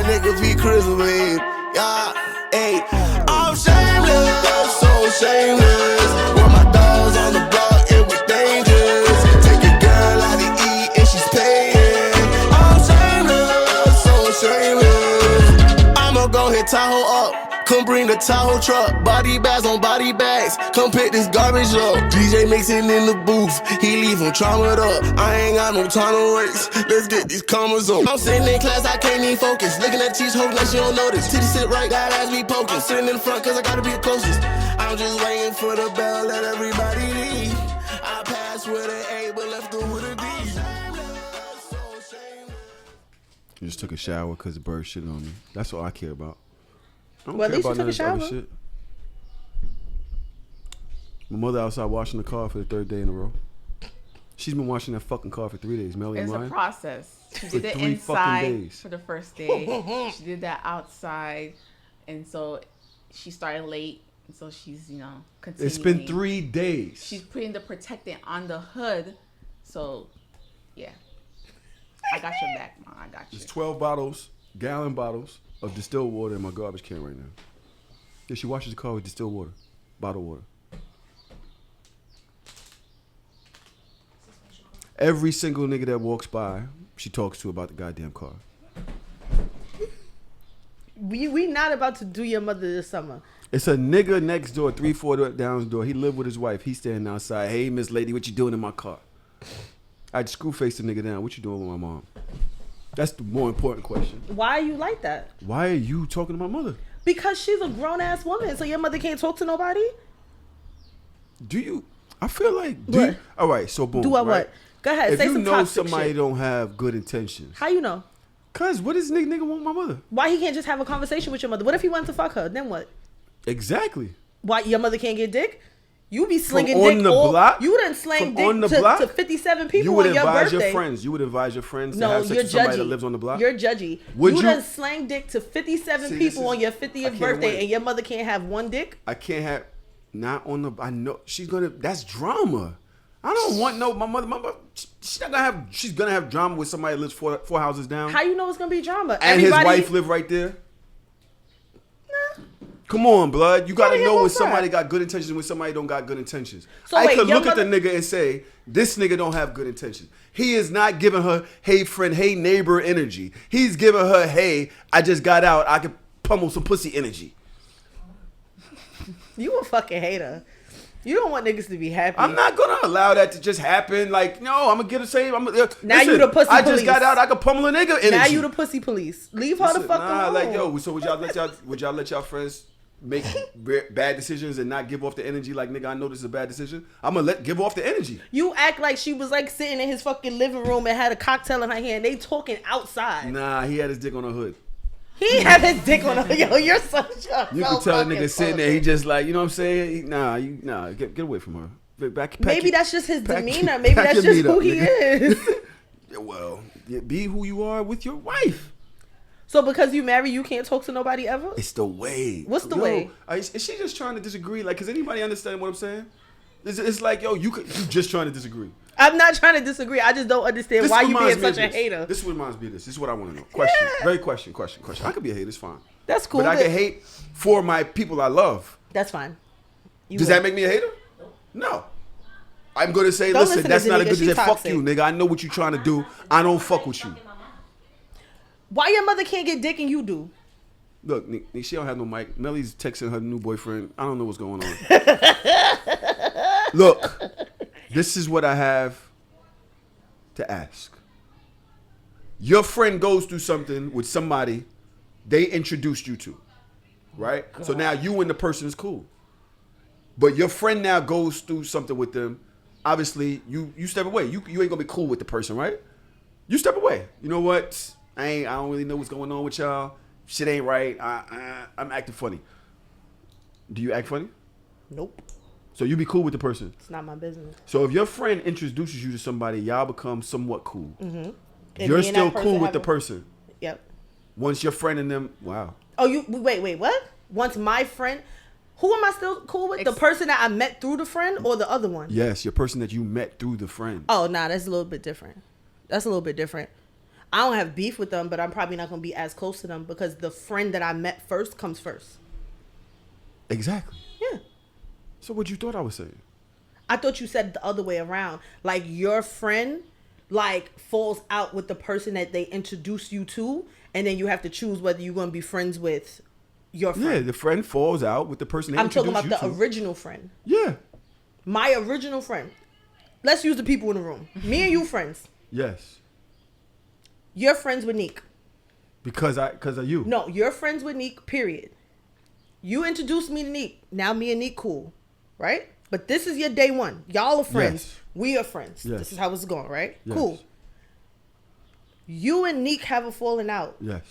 niggas be crystalline. Yeah, hey, I'm shameless, so shameless. With my dogs on the block, it was dangerous. Take your girl out to eat and she's paying. I'm shameless, so shameless. I'ma go hit Tahoe up. Come bring the Tahoe truck, body bags on body bags. Come pick this garbage up. DJ mixing in the booth, he leave him traumatized up. I ain't got no time to waste, let's get these commas up. I'm sitting in class, I can't even focus. Looking at teach, hoping that she don't notice. Titty sit right, got ass be poking. Sitting in front, cause I gotta be the closest. I'm just waiting for the bell, let everybody leave. I passed with an A, but left her with a D. You just took a shower cause the bird shit on me. That's all I care about. Well, at least you took a shower. Shit. My mother outside washing the car for the 3rd day in a row. She's been washing that fucking car for 3 days. Melly, it's Ryan, a process. She did it 3 inside for the first day. She did that outside, and so she started late. And so she's, continuing. It's been 3 days. She's putting the protectant on the hood. So, yeah. I got your back, Mom. I got you. There's 12 bottles, gallon bottles of distilled water in my garbage can right now. Yeah, she washes the car with distilled water, bottled water. Every single nigga that walks by, she talks to about the goddamn car. We not about to do your mother this summer. It's a nigga next door, 3-4 down the door. He live with his wife. He's standing outside. Hey, Miss Lady, what you doing in my car? I'd screw face the nigga down. What you doing with my mom? That's the more important question. Why are you like that? Why are you talking to my mother? Because she's a grown ass woman, so your mother can't talk to nobody. Do you? I feel like. All right, so boom. Do I right? what? Go ahead. If say you some know toxic somebody shit. don't have good intentions, How you know? cause what does nigga want my mother? Why he can't just have a conversation with your mother? What if he wants to fuck her? Then what? Exactly. Why your mother can't get dick? You be slinging From on dick the block? You done slang From on dick the block? to 57 people You would on your advise birthday. your friends. You would advise your friends to No, have sex you're with somebody judgy. that lives on the block. You're judgy. Would you you- done slang dick to 57 See, people this on your I 50th can't birthday, win. and your mother can't have one dick? I can't have not on the. I know she's gonna. That's drama. I don't want no. My mother. She's not gonna have. She's gonna have drama with somebody that lives four houses down. How you know it's gonna be drama? And his wife live right there. Nah. Come on, blood. You gotta hear know when both somebody sides. got good intentions and when somebody don't got good intentions. So I wait, could your look at the mother- nigga and say, this nigga don't have good intentions. He is not giving her, hey friend, hey neighbor energy. He's giving her, hey, I just got out, I could pummel some pussy energy. You a fucking hater. You don't want niggas to be happy. I'm not gonna allow that to just happen. Like, no, I'm gonna get the same. Now you the pussy I just police. got out, I could pummel a nigga energy. Now you the pussy police. Leave her the fuck alone. Like, yo, so would y'all let y'all friends make bad decisions and not give off the energy? Like, nigga, I know this is a bad decision. I'm gonna give off the energy. You act like she was like sitting in his fucking living room and had a cocktail in her hand. They talking outside. Nah, he had his dick on her hood. He had his dick on her. Yo, you're so You can tell the nigga sitting there, he just like, you know what I'm saying? Get away from her. Maybe that's just his demeanor. pack Maybe that's your just meat who up, he nigga. is. Well, be who you are with your wife. So because you married, you can't talk to nobody ever? It's the way. What's the way? Is she just trying to disagree? Like, does anybody understand what I'm saying? It's like, yo, you just trying to disagree. I'm not trying to disagree. I just don't understand why you being such a hater. This reminds me of this. This is what I want to know. Question. Yeah. Very question. I could be a hater. It's fine. That's cool. But I can hate for my people I love. That's fine. Does that make me a hater? No. I'm going to say, Don't listen, listen to that's the not a nigga. good She decision. Fuck toxic. you, nigga. I know what you're trying to do. I don't fuck with you. Why your mother can't get dick and you do? Look, Nick, she don't have no mic. Melly's texting her new boyfriend. I don't know what's going on. Look, this is what I have to ask. Your friend goes through something with somebody they introduced you to, right? So now you and the person is cool. But your friend now goes through something with them. Obviously, you step away. You ain't gonna be cool with the person, right? You step away. You know what? I don't really know what's going on with y'all. Shit ain't right. I'm acting funny. Do you act funny? Nope. So you be cool with the person. It's not my business. So if your friend introduces you to somebody, y'all become somewhat cool. Mm-hmm. You're still cool with the person. Yep. Once your friend and them, wow. Oh, you wait, what? Once my friend, who am I still cool with? The person that I met through the friend or the other one? Yes, your person that you met through the friend. Oh, nah, that's a little bit different. I don't have beef with them, but I'm probably not gonna be as close to them because the friend that I met first comes first. Exactly. Yeah. So what you thought I was saying? I thought you said the other way around. Like your friend, like falls out with the person that they introduce you to, and then you have to choose whether you're gonna be friends with your friend. Yeah, the friend falls out with the person they I'm talking introduced about the you to. original friend. Yeah. My original friend. Let's use the people in the room. Me and you friends. Yes. You're friends with Neek. Because of you. No, you're friends with Neek, period. You introduced me to Neek. Now me and Neek cool. Right? But this is your day one. Y'all are friends. Yes. We are friends. Yes. This is how it's going, right? Yes. Cool. You and Neek have a falling out. Yes.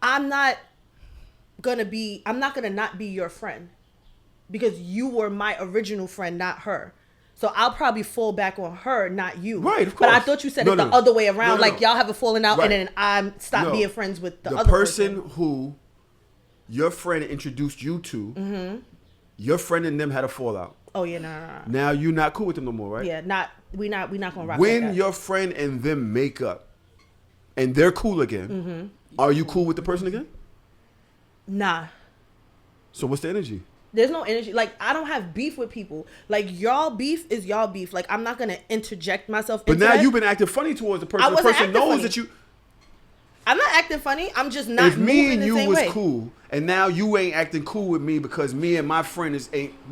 I'm not gonna not be your friend. Because you were my original friend, not her. So I'll probably fall back on her, not you. Right, of course. But I thought you said it the other way around. Like y'all have a falling out Right. and then I stop No. being friends with the The other person who your friend introduced you to, your friend and them had a fallout. Oh yeah, no. Now you're not cool with them no more, right? Yeah, we not gonna rock like When that. your friend and them make up and they're cool again, are you cool with the person again? Nah. So what's the energy? There's no energy. Like, I don't have beef with people. Like, y'all beef is y'all beef. Like, I'm not going to interject myself But into now that. you've been acting funny towards the person. I The wasn't person acting knows funny. that you. I'm not acting funny. I'm just not If me moving and the you same was way. cool, and now you ain't acting cool with me because me and my friend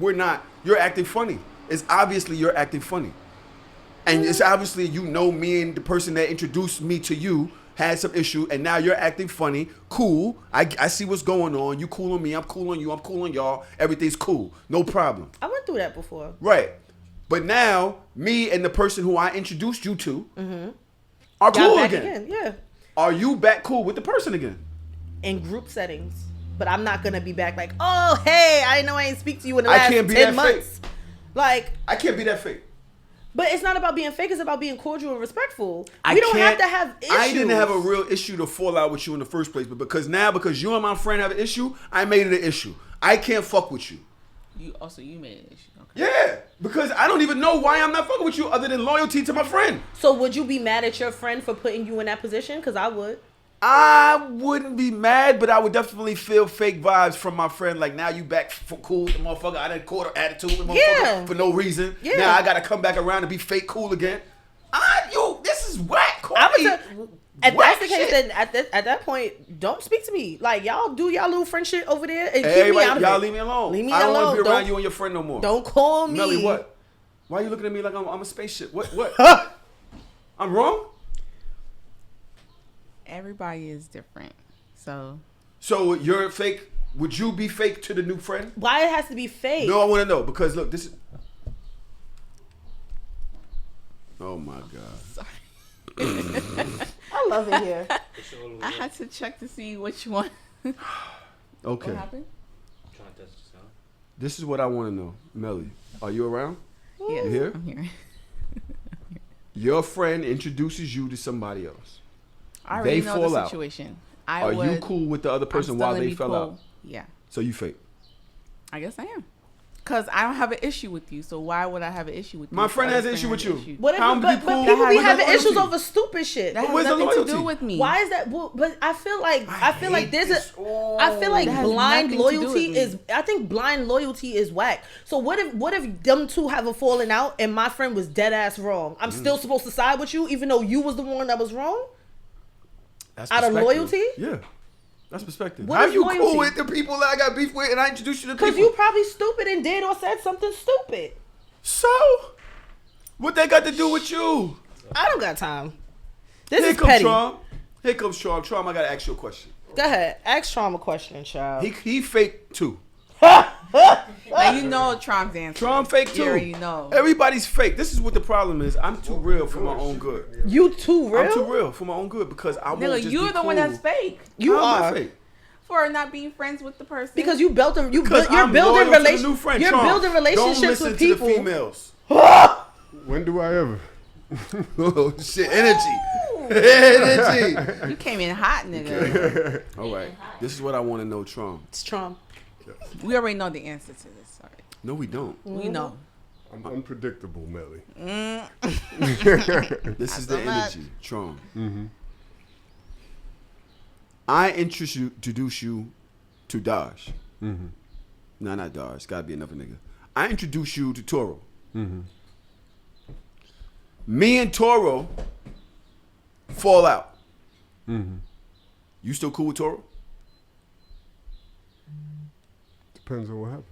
we're not. You're acting funny. It's obviously you're acting funny, and it's obviously me and the person that introduced me to you had some issue, and now you're acting funny. Cool. I see what's going on. You cool on me. I'm cool on you. I'm cool on y'all. Everything's cool. No problem. I went through that before. Right. But now me and the person who I introduced you to are Got cool back again. Yeah. Are you back cool with the person again? In group settings. But I'm not going to be back like, oh, hey, I know I ain't speak to you in the I last can't be 10 that fake. months. Like, I can't be that fake. but it's not about being fake. It's about being cordial and respectful. I We don't have can't- to have issues. I didn't have a real issue to fall out with you in the first place, but because you and my friend have an issue, I made it an issue. I can't fuck with you. You made an issue. Okay. Yeah, because I don't even know why I'm not fucking with you other than loyalty to my friend. So would you be mad at your friend for putting you in that position? Because I would. I wouldn't be mad, but I would definitely feel fake vibes from my friend. Like, now you back for cool with the motherfucker. I done caught her attitude with the motherfucker Yeah. for no reason. Yeah. Now I gotta come back around and be fake cool again. This is whack. I would say, if Whack that's the case, shit. then at that point, don't speak to me. Like, y'all do y'all little friend shit over there and keep me out of y'all it. leave me alone. Leave me I don't alone. want to be around Don't- you and your friend no more. Don't call me. Melly, what? Why are you looking at me like I'm a spaceship? What? I'm wrong? Everybody is different. So So you're fake. Would you be fake to the new friend? Why it has to be fake? No, I want to know because look, this is. Oh my god. I love it here. I had to check to see which one. Okay. What happened? Trying to test this out. This is what I want to know, Melly. Are you around? Yes, You here? I'm here. Your friend introduces you to somebody else. I already They know fall the out. situation. Are you cool with the other person while they fell out? Yeah, So you fake. I guess I am. Cause I don't have an issue with you, so why would I have an issue with you? My if friend other has an issue with you. Whatever, How but be cool? people be Where's the having issues loyalty? over stupid shit. That has Where's the nothing to loyalty? do with me. Why is that? But I feel like hate there's this. I feel like That has blind nothing to do loyalty with me. is. I think blind loyalty is whack. So what if them two have a falling out and my friend was dead ass wrong? I'm still supposed to side with you even though you was the one that was wrong. That's Out of perspective. loyalty? Yeah. That's perspective. What How is you loyalty? cool with the people that I got beef with and I introduced you to people? Because you probably stupid and did or said something stupid. So? What that got to do with you? I don't got time. This Here is comes petty. Trom. Here comes Trom. Trom, I got to ask you a question. Go ahead. Ask Trauma question, child. He fake too. Now you know Trump's answer. Trom fake too. You already know. Everybody's fake. This is what the problem is. I'm too real for my own good. You too real? I'm too real for my own good because I won't Nigga, just you're be the one cool. that's fake You How am I are. fake? for not being friends with the person. Because you built a you're Because I'm building loyal to the new relation friend. you're Trom, building relationships don't listen with to people. the females. When do I ever? Oh shit! Energy, energy. you came in hot, nigga. All right, this is what I want to know, Trom. It's Trump. We already know the answer to this. Sorry. No, we don't. We know. I'm unpredictable, Melly. This is the energy, Tron. Mm-hmm. I introduce you to Dodge. Mm-hmm. No, not Dodge. It's gotta be another nigga. I introduce you to Toro. Mm-hmm. Me and Toro fall out. Mm-hmm. You still cool with Toro? Depends on what happens.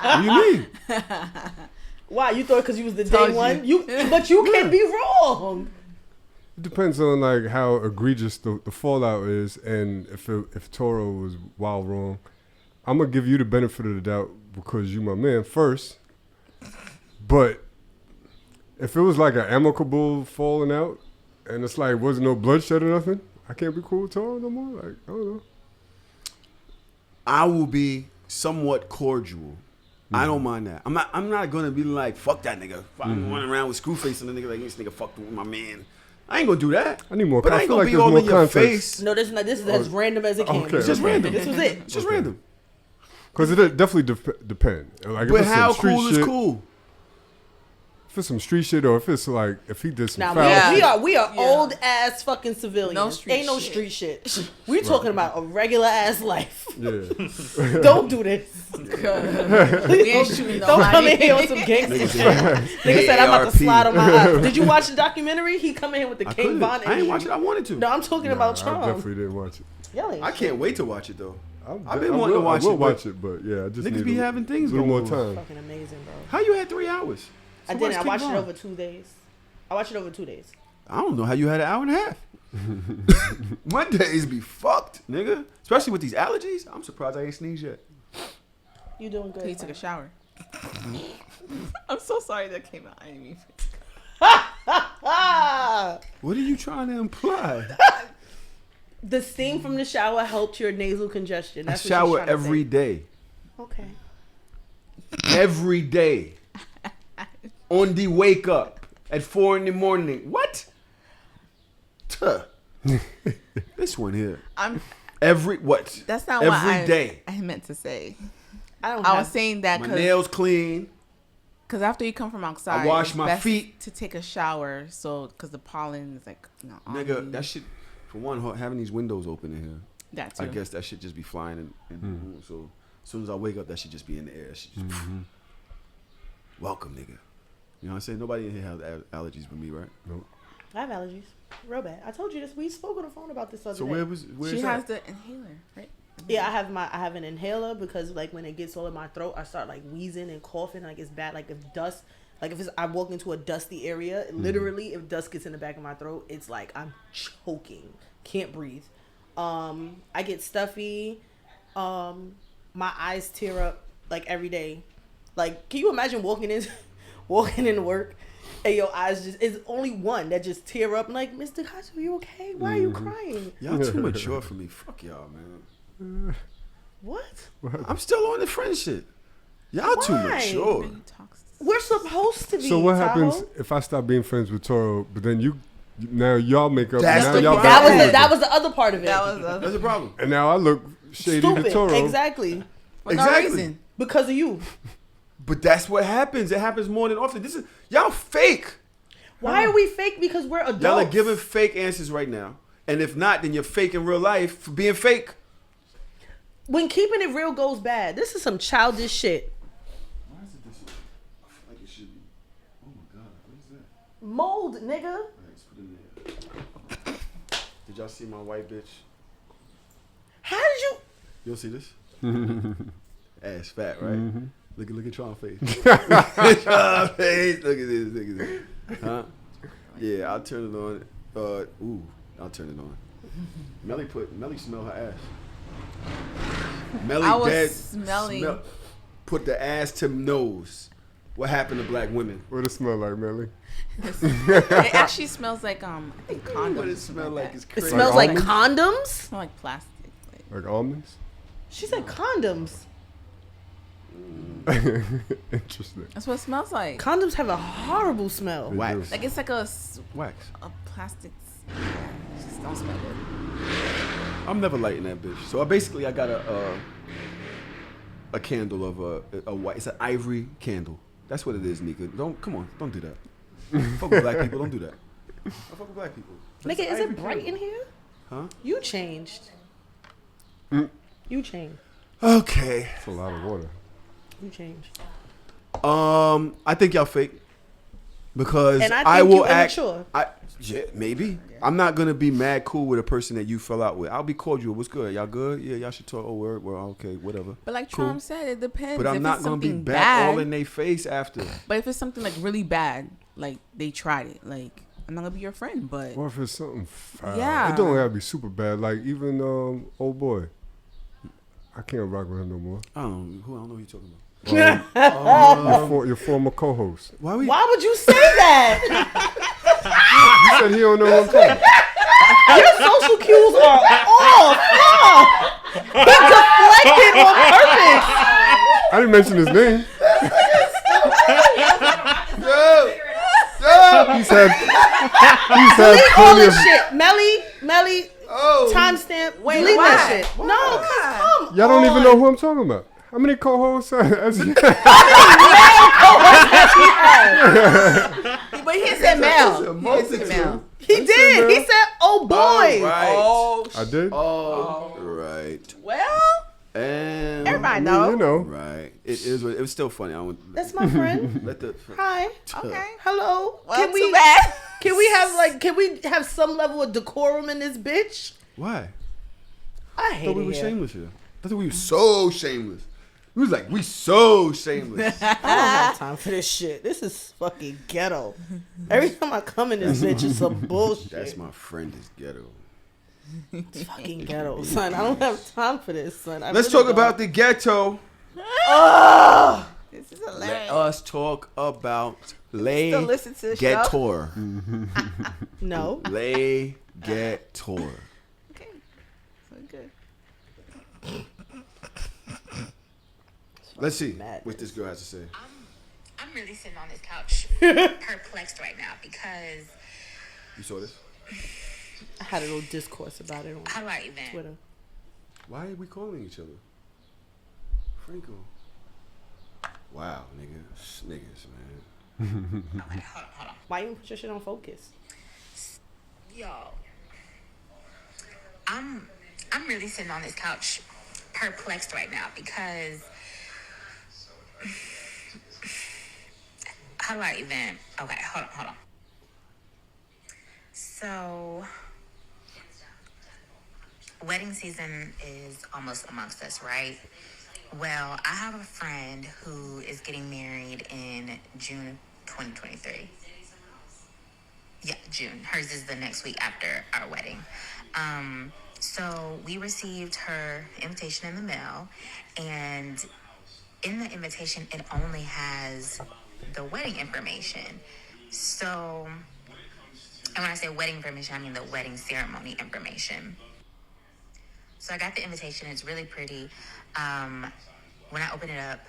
What do you mean? Why you thought because you was the Told day you. one? But you can be wrong. It depends on like how egregious the fallout is, and if Toro was wild wrong, I'm gonna give you the benefit of the doubt because you my man first. But if it was like an amicable falling out, and it's like wasn't no bloodshed or nothing, I can't be cool with Toro no more. Like I don't know. I will be somewhat cordial. I don't mind that. I'm not gonna be like, fuck that nigga. I'm running around with Screwface and the nigga like, this nigga fucked with my man. I ain't gonna do that. I need more. But I I ain't feel gonna like be there's all more in your context. face. No, this is as random as it came. Okay, It's just okay. random. This was it. It's just Okay. random. Because it definitely depend. Like if But it's some how street cool shit, is cool? If it's some street shit, or if it's like if he did some Now foul Yeah. shit. we are Yeah. old ass fucking civilians. No street Ain't no shit. street shit. We talking about a regular ass life. Yeah. Don't do this. We ain't shooting Don't come in nobody. here with some gangster Niggas shit. Nigga said I'm about to AARP. slide on my eyes. Did you watch the documentary? He come in here with the I King couldn't. Von. I ain't watch it. I wanted to. No, I'm talking Nah, about I Trump. definitely didn't watch it. Yelling. I can't wait to watch it though. I've been I wanting to will- watch I will it, but watch it, but yeah, I just niggas need be a having things little going more on. time. Fucking amazing, bro. How you had 3 hours? I So didn't. watch I King watched it Von. over 2 days. I watched it over 2 days. I don't know how you had an hour and a half. My days be fucked, nigga. Especially with these allergies. I'm surprised I ain't sneezed yet. You doing good? He took a shower. I'm so sorry that came out. I didn't mean. Ah! What are you trying to imply? The steam from the shower helped your nasal congestion. I That's what she's shower trying to every say. day. Okay. Every day. On the wake up at 4 in the morning. What? Tuh. This one here. Every what? That's not every what day. I meant to say. I I was saying that My nails clean. because after you come from outside, I wash it's my best feet. to take a shower. So because the pollen is like, you know, on Nigga, you. that shit. For one, having these windows open in here. That too. I guess that shit just be flying in so as soon as I wake up, that shit just be in the air. That shit just welcome, nigga. You know what I'm saying? Nobody in here has allergies but me, right? Nope. I have allergies. Real bad. I told you this. We spoke on the phone about this other So day. where's She that? has the inhaler, right? Yeah, I have an inhaler because like when it gets all in my throat, I start like wheezing and coughing. Like it's bad. Like if dust, like if I walk into a dusty area, literally if dust gets in the back of my throat, it's like I'm choking, can't breathe. I get stuffy. My eyes tear up like every day. Like, can you imagine walking into work and your eyes just, it's only one that just tear up. I'm like, Mr. Kasu, you okay? Why are you crying? Y'all too mature for me. Fuck y'all, man. What? I'm still on the friend shit. Y'all too Why? mature. He talks. We're supposed to be. So what Tahoe. happens if I stop being friends with Toro, but then now y'all make up? That's now the y'all problem. back cool That again. was the other part of it. That was That's a problem. And now I look shady to stupid. Toro. Exactly. for no Exactly. reason. Because of you. But that's what happens. It happens more than often. This is y'all fake. Why are we fake? Because we're adults. Y'all are giving fake answers right now. And if not, then you're fake in real life for being fake. When keeping it real goes bad, this is some childish shit. Why is it this? I feel like it should be. Oh my god, what is that? Mold, nigga. All right, let's put it in there. Did y'all see my white bitch? How did you? You'll see this? Ass fat, right? Look at Tron face. Look at Tron face. Look at this. Huh? Yeah, I'll turn it on. I'll turn it on. Melly smell her ass. Melly I was dead. smelling. Put the ass to nose. What happened to black women? What it smell like, Melly? It actually smells like I think condoms. What or it something smell like that. is It crazy. smells like almonds? condoms. It smells like plastic. Like, Like almonds? She said condoms. Interesting. that's what it smells like. Condoms have a horrible smell. They Wax. do. Like it's like a Wax. plastic. Yeah, it just don't smell good. I'm never lighting that bitch. So I got a candle of a white. It's an ivory candle. That's what it is, Nika. Don't do that. Fuck with black people. Don't do that. Don't fuck with black people. Nigga, is it bright in here? Huh? You changed. You changed. Okay. It's a lot of water. You changed. I think y'all fake because And I think I will you act. immature. Maybe. I'm not gonna be mad cool with a person that you fell out with. I'll be cordial. What's good? Y'all good? Yeah, y'all should talk. Oh, word. Well, okay, whatever. But like Cool. Trump said, it depends. But I'm if not it's gonna be something back all in their face after. But if it's something like really bad, like they tried it, like I'm not gonna be your friend. But Or if it's something foul. Yeah. It don't have to be super bad. Like even old boy. I can't rock with him no more. I don't know who you're talking about. Your former co-host. Why Would you say that? You said he don't know what I'm talking about. Your social cues are off. He deflected on purpose. I didn't mention his name. He's had Delete all plenty of. this shit. Melly, timestamp. Delete that shit. No, cause come Y'all don't even on. know who I'm talking about. How many co-hosts? but he said Mel. He did. He said, "Oh boy." Right. Oh, I did. Right. well, And everybody I know. mean, you know. right. It was still funny. I would That's my friend. let the Hi. Okay. Hello. Well, Can too we bad. can we have some level of decorum in this bitch? Why? I hate I thought we it were here. shameless here. I thought we were so shameless. We was like, we so shameless. I don't have time for this shit. This is fucking ghetto. Every time I come in this bitch, it's some bullshit. That's my friend is ghetto. It's fucking ghetto, son. I don't have time for this, son. Let's talk about the ghetto. This is Let hilarious. us talk about lay Still listen to the show? ghetto. No. Lay ghetto. Okay, so good. Let's see Madness. what this girl has to say. I'm really sitting on this couch perplexed right now because You saw this? I had a little discourse about it on how do I even Twitter. Why are we calling each other? Franco. Wow, niggas, man. okay, hold on. Why you put your shit on focus? Y'all. I'm really sitting on this couch perplexed right now because how do I even okay, hold on. So wedding season is almost amongst us, right? Well, I have a friend who is getting married in June 2023. Yeah, June. Hers is the next week after our wedding. So we received her invitation in the mail, and in the invitation, it only has the wedding information. So, and when I say wedding information, I mean the wedding ceremony information. So I got the invitation. It's really pretty. When I opened it up,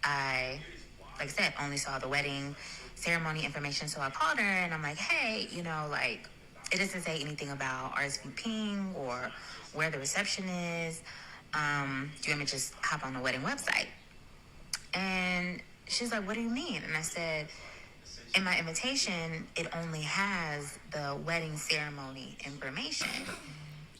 I, like I said, only saw the wedding ceremony information. So I called her and I'm like, hey, like, it doesn't say anything about RSVPing or where the reception is. Do you want me to just hop on the wedding website? And she's like, what do you mean? And I said, in my invitation, it only has the wedding ceremony information.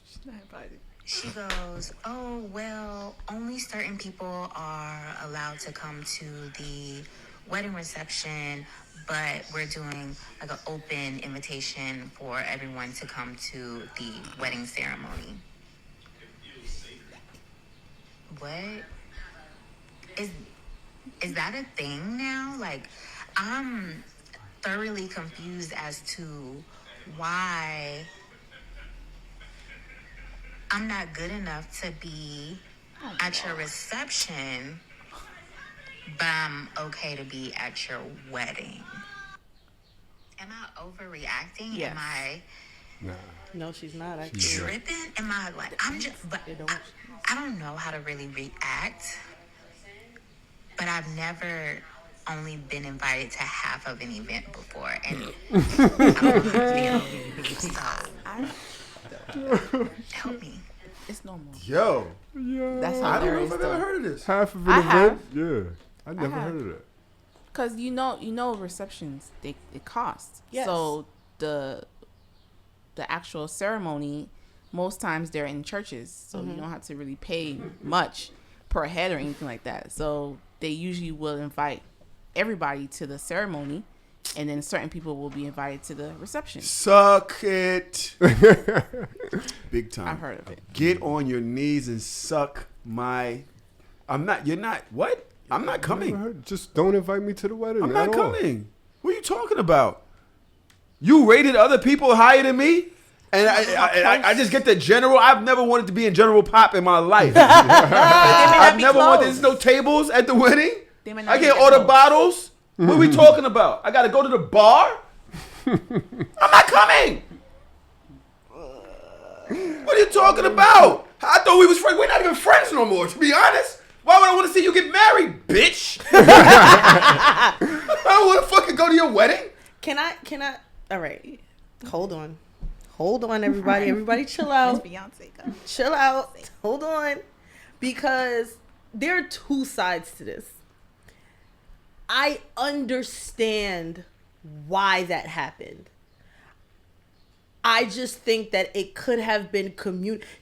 She's not invited. She goes, oh, well, only certain people are allowed to come to the wedding reception, but we're doing like an open invitation for everyone to come to the wedding ceremony. What? Is that a thing now? Like, I'm thoroughly confused as to why I'm not good enough to be at your reception, but I'm okay to be at your wedding. Am I overreacting? Yes. Am I No, she's not actually. tripping? Am I like, I'm just, but I don't know how to really react. But I've never only been invited to half of an event before. And I don't know how to feel. So, help me. It's normal. Yo, That's I don't know hilarious. if I've ever heard of this. Half of an I event. have. Yeah, I never have. heard of that. Cause you know receptions it costs. Yes. So the actual ceremony, most times they're in churches, so you don't have to really pay much per head or anything like that. So they usually will invite everybody to the ceremony, and then certain people will be invited to the reception. Suck it. Big time. I've heard of it. Get on your knees and suck my. You're not. What? I'm not Never coming. heard- Just don't invite me to the wedding. I'm at not all. coming. What are you talking about? You rated other people higher than me? And I just get the general. I've never wanted to be in general pop in my life. I've never wanted. There's no tables at the wedding. They may not I be can't that order close. bottles. What are we talking about? I got to go to the bar? I'm not coming. What are you talking about? I thought we was friends. We're not even friends no more, to be honest. Why would I want to see you get married, bitch? I don't want to fucking go to your wedding. Can I? All right. Hold on, everybody. Everybody, chill out. Beyonce, go. Chill out. Hold on, because there are two sides to this. I understand why that happened. I just think that it could have been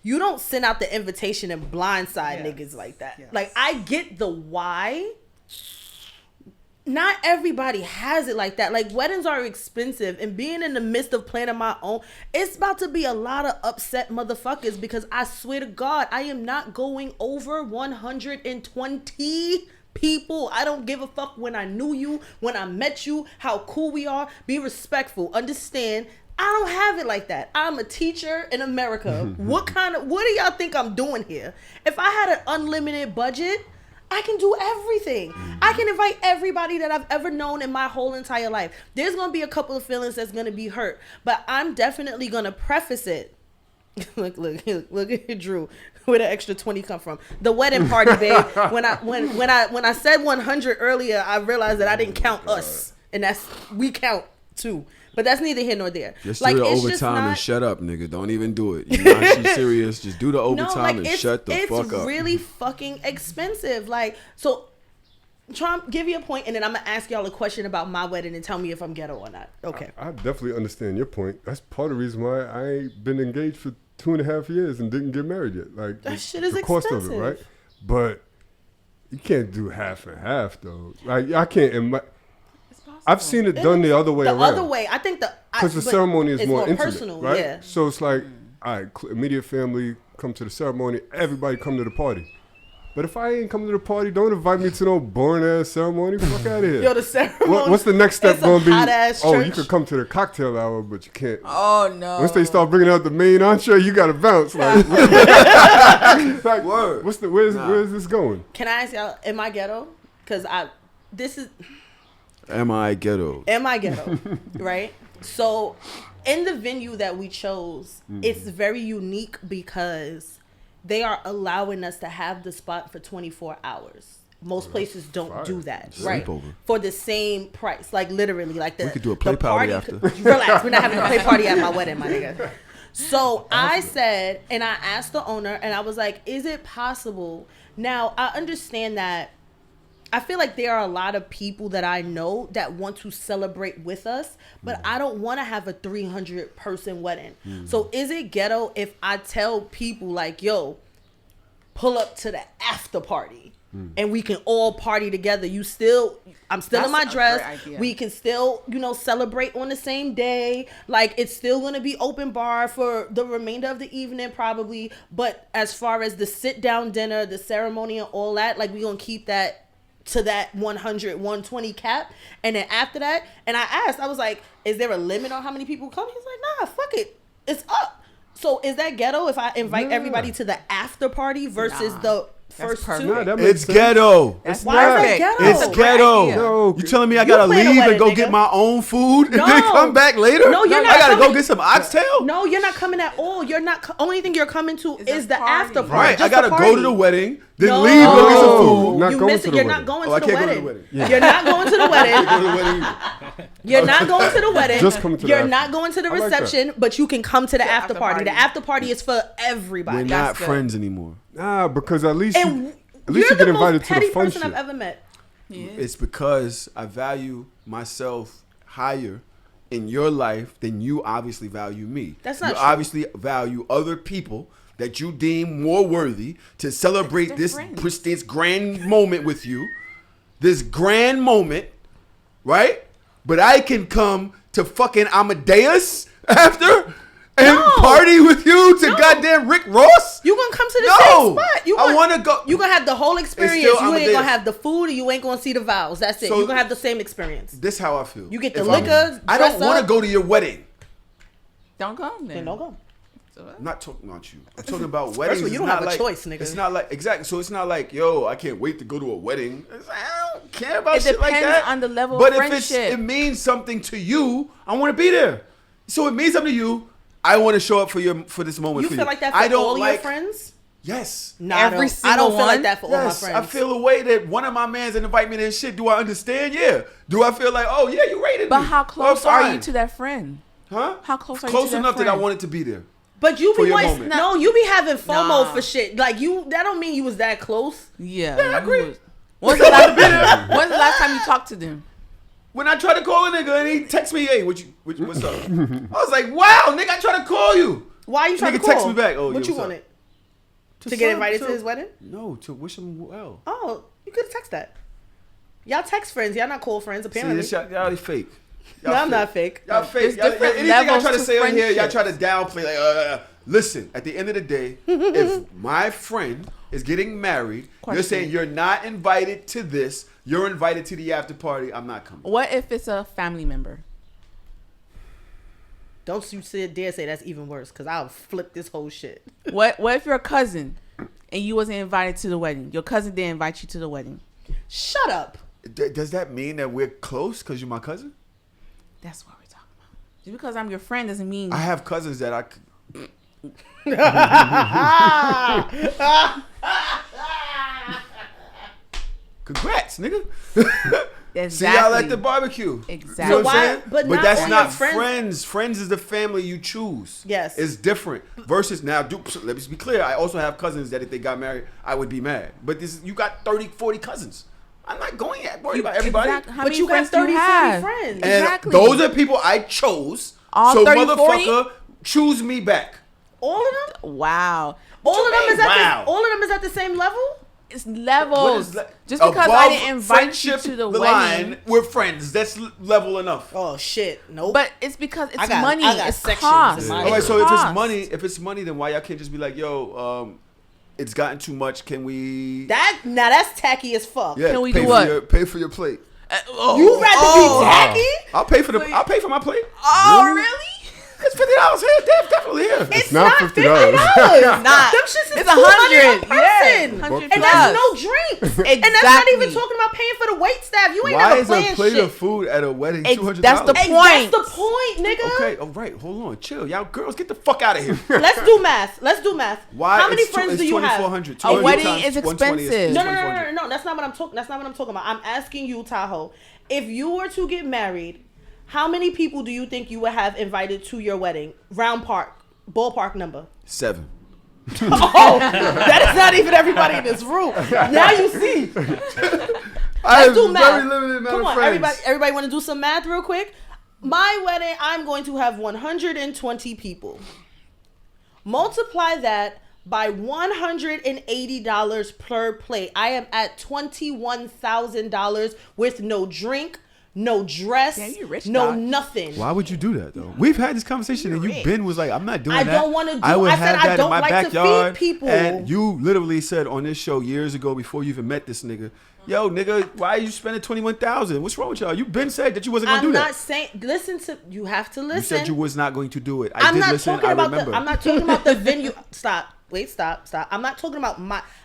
You don't send out the invitation and blindside niggas like that. Yes. Like, I get the why. Not everybody has it like that. Like, weddings are expensive, and being in the midst of planning my own, it's about to be a lot of upset motherfuckers, because I swear to God, I am not going over 120 people. I don't give a fuck when I knew you, when I met you, how cool we are. Be respectful. Understand, I don't have it like that. I'm a teacher in America. What do y'all think I'm doing here? If I had an unlimited budget, I can do everything. I can invite everybody that I've ever known in my whole entire life. There's going to be a couple of feelings that's going to be hurt, but I'm definitely going to preface it. Look at Drew. Where the extra 20 come from? The wedding party, babe. When I said 100 earlier, I realized that I didn't count us, and we count too. But that's neither here nor there. Just like, do the it's overtime just and not, shut up, nigga. Don't even do it. You're not actually serious. Just do the overtime and shut the fuck up. It's really fucking expensive. Like, so Trump, give you a point, and then I'm gonna ask y'all a question about my wedding and tell me if I'm ghetto or not. Okay. I definitely understand your point. That's part of the reason why I ain't been engaged for 2.5 years and didn't get married yet. Like, That shit is the cost of it, expensive. right? But you can't do half and half though. Like, I can't. It's possible. I've seen it done the other way The around. other way, I think Because the but ceremony is it's more intimate, personal, right? yeah. So it's like, all right, immediate family come to the ceremony. Everybody come to the party. But if I ain't come to the party, don't invite me to no boring ass ceremony. Fuck out of here. Yo, the ceremony. What's the next step it's a going to be? hot-ass Oh, you church. could come to the cocktail hour, but you can't. Oh no. Once they start bringing out the main entree, you got to bounce. Like, like Word. where's this going? Can I ask y'all, am I ghetto? Because Am I ghetto? right? So in the venue that we chose, it's very unique because they are allowing us to have the spot for 24 hours. Most places don't do that, right? Sleepover. For the same price, like literally, like the We could do a play the party after. Relax, we're not having a play party at my wedding, my nigga. So I said, and I asked the owner, and I was like, "Is it possible?" Now I understand that. I feel like there are a lot of people that I know that want to celebrate with us, but I don't want to have a 300 person wedding. So is it ghetto if I tell people like, yo, pull up to the after party and we can all party together? I'm still in my That's a dress. great idea. We can still, celebrate on the same day. Like, it's still going to be open bar for the remainder of the evening probably. But as far as the sit down dinner, the ceremony and all that, like, we going to keep that to that 100, 120 cap. And then after that, and I was like, is there a limit on how many people come? He's like, nah, fuck it. It's up. So is that ghetto if I invite everybody to the after party versus the first perfect. two? Nah, that makes It's sense. ghetto. That's Why is that perfect. ghetto? It's That's a great ghetto. idea. No, You telling me I You gotta plan a leave wedding, and go nigga. get my own food and No. then come back later? No, you're I not gotta go coming. get some oxtail? No, you're not coming at all. You're not. Only thing you're coming to It's a is the party. after party. Right, Just I gotta the go to party. the wedding, Then leave, go get some food. Not you going miss to it. the You're wedding. not going Oh, I to the can't go to wedding. the wedding. Yeah. You're not going to the wedding. Go to the wedding either. You're not going to the wedding. Just come to the You're after. not going to the I like that. reception, but you can come to the after party. The party. after party is for everybody. We're not That's good. friends anymore. Nah, because at least And you you're get the invited most to the petty fun person shit. I've ever met. Yeah. It's because I value myself higher in your life than you obviously value me. That's not you true. obviously value other people that you deem more worthy to celebrate They're this friends. this grand moment with you. This grand moment, right? But I can come to fucking Amadeus after and No. party with you to goddamn Rick Ross? You gonna come to the No. same spot. I wanna go- You gonna have the whole experience. still You ain't Amadeus. gonna have the food, or you ain't gonna see the vows. That's it. So- You gonna have the same experience. This how I feel. You get the If I'm- liquor, I don't dress want to up. go to your wedding. Don't come then. Then don't go. I'm not talking about you. I'm talking about First weddings. of all, you It's don't not have a like- choice, nigga. It's not like exactly. So it's not like, yo, I can't wait to go to a wedding. It's like, I don't care about It shit like depends that. on the level but of if friendship. it means something to you, I want to be there. So it means something to you. I want to show up for this moment. You for feel you. like that for I don't all like, your friends? Yes. Nah, Every I don't single feel like one? that for all my Yes, friends. I feel a way that one of my mans invite me to this shit. Do I understand? Yeah. Do I feel like, oh yeah, you rated But me? how close are fine. you to that friend? Huh? How close are you Close to that enough that I friend? wanted to be there. But you For be your always, moment. no, you be having FOMO Nah. for shit. Like you, that don't mean you was that close. Yeah, Yeah, I you agree. was- When's the last time you talked to them? When I tried to call a nigga and he text me, hey, what's up? I was like, wow, nigga, I tried to call you. Why you trying Nigga to call? text me back. Oh, what yeah, you what's up? wanted? To get invited to his wedding? No, to wish him well. Oh, you could text that. Y'all text friends. Y'all not call friends, See, apparently. this y'all fake. No, I'm not fake. Y'all fake. There's Y'all, different anything I levels try to to say on here, y'all friendships. try to downplay. Like, listen, at the end of the day, if my friend is getting married, you're Question. saying you're not invited to this, you're invited to the after party, I'm not coming. What if it's a family member? Don't you dare say that's even worse, because I'll flip this whole shit. What if you're a cousin and you wasn't invited to the wedding? Your cousin didn't invite you to the wedding. Shut up. Does that mean that we're close because you're my cousin? That's what we're talking about. Just because I'm your friend doesn't mean I have cousins that I. Congrats, nigga. exactly. See y'all at the barbecue. Exactly. You know So what I'm why- saying? but not that's all not your friends- friends. Friends is the family you choose. Yes. It's different. Versus now, let me be clear. I also have cousins that if they got married, I would be mad. But you got 30, 40 cousins. I'm not going at worried about everybody. Exactly. How But many you got friends do 30, 40 have? friends. And Exactly. those are people I chose. All so 30, 40? motherfucker, choose me back. All of them? Wow. All of them mean? is at Wow. all of them is at the same level? It's What levels. is that? Just because I Above didn't invite you friendship, to the line, wedding. we're friends. That's level enough. Oh shit. Nope. But it's because it's I got money. sections It's in cost. my- All right, It's so cost. if it's money, then why y'all can't just be like, yo, it's gotten too much. Can we? that's tacky as fuck. Yeah, Can we pay do for what? Pay for your plate. You rather be tacky? I'll pay for my plate. Oh, really? It's $50 here. Definitely here. It's not not $50. $50. Not. Them shits is It's $100 $100. a person. Yeah, $100 And that's plus. no drinks. And that's not even Exactly. talking about paying for the wait staff. You ain't Why never is a playing plate shit. of food at a wedding Ex- $200? that's the Hey, point. that's the point, nigga. Okay, all right, hold on, chill, y'all girls, get the fuck out of here. Let's do math. Why? How many it's friends it's do you have? 2,400. A wedding 200 times is 120 expensive. No, 2,400. no. That's not what I'm talking. That's not what I'm talking about. I'm asking you, Tahoe. If you were to get married, how many people do you think you would have invited to your wedding? Ballpark number. 7. Oh, that is not even everybody in this room. Now you see. I Let's do have math. very limited amount Come of on, friends. everybody want to do some math real quick? My wedding, I'm going to have 120 people. Multiply that by $180 per plate. I am at $21,000 with no drink, no dress, Damn, you rich, no dog. nothing. Why would you do that though? We've had this conversation and rich. Ben was like, "I'm not doing I that. don't wanna do- I would I said have I that don't in my like to feed backyard." people. And you literally said on this show years ago before you even met this nigga, "Yo, nigga, why are you spending 21,000? What's wrong with y'all? You been said that you wasn't gonna I'm do not that. saying. Listen to. You have to listen. You said you was not going to do it. I I'm did not listen. talking I about remember. I'm not talking about the venue. Stop. Wait, stop. I'm not talking about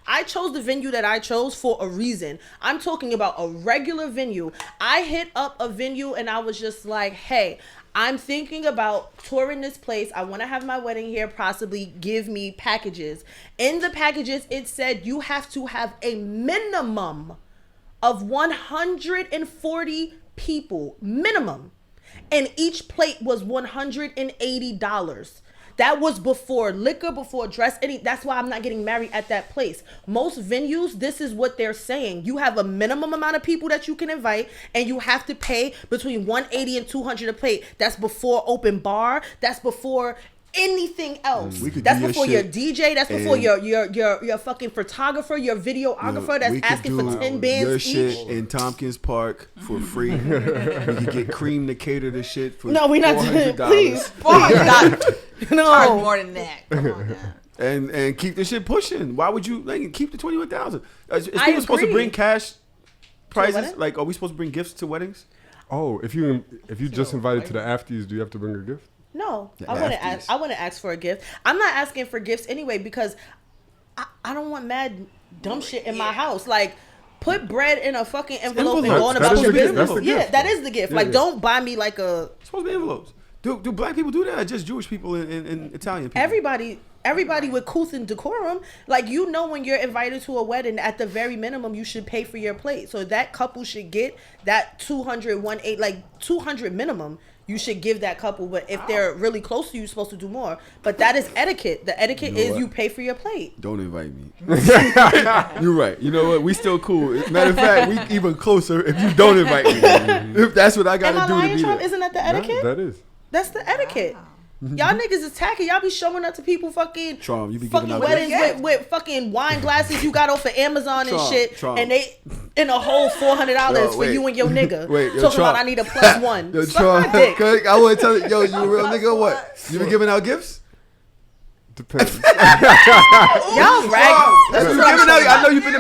I chose the venue that I chose for a reason. I'm talking about a regular venue. I hit up a venue and I was just like, hey, I'm thinking about touring this place. I want to have my wedding here, possibly give me packages. In the packages, it said you have to have a minimum of 140 people, minimum. And each plate was $180. That was before liquor, before dress. That's why I'm not getting married at that place. Most venues, this is what they're saying. You have a minimum amount of people that you can invite, and you have to pay between $180 and $200 a plate. That's before open bar. That's before anything else. That's before your DJ. That's before your fucking photographer, your videographer. That's asking for 10 bands your each. shit in Tompkins Park for free. We could get Cream to cater the shit for No, we're not doing it. $400. Please. Charge Charge more than that. Come on now. And keep the shit pushing. Why would you keep the 21,000? Is I people supposed to agree. bring cash prizes? wedding? Like, are we supposed to bring gifts to weddings? Oh, if you just invited to the afties, do you have to bring a gift? No, The I want to afties. ask. I want to ask for a gift. I'm not asking for gifts anyway because I don't want mad dumb shit in my house. Like, put bread in a fucking envelope and Envelopes. go on That about is your the gift. business. That's the Yeah, gift. that is the gift. Yeah, Like, yeah. don't buy me like a It's supposed to be envelopes. Do black people do that? Or just Jewish people and Italian people? everybody with couth and decorum. Like, you know, when you're invited to a wedding, at the very minimum, you should pay for your plate. So that couple should get that 200 minimum. You should give that couple, but if they're really close to you, you're supposed to do more. But that is etiquette. The etiquette You know is what? you pay for your plate. Don't invite me. You're right. You know what? We still cool. Matter of fact, we even closer if you don't invite me. If that's what I got Am I to do to lying, be Trump? there. Isn't that the No, etiquette? that is. That's the etiquette. Y'all niggas is tacky. Y'all be showing up to people fucking Trump, you be giving fucking out weddings gifts. with fucking wine glasses you got off of Amazon and Trump, shit, Trump. and they in a whole $400 Yo, for wait. you and your nigga. Wait, yo, talking Trump. about I need a +1. Yo, Suck Trump, my dick. I want to tell you, yo, you a real nigga or what? You been giving out gifts? Depends. Y'all rag. That's what you giving out. I know you've been to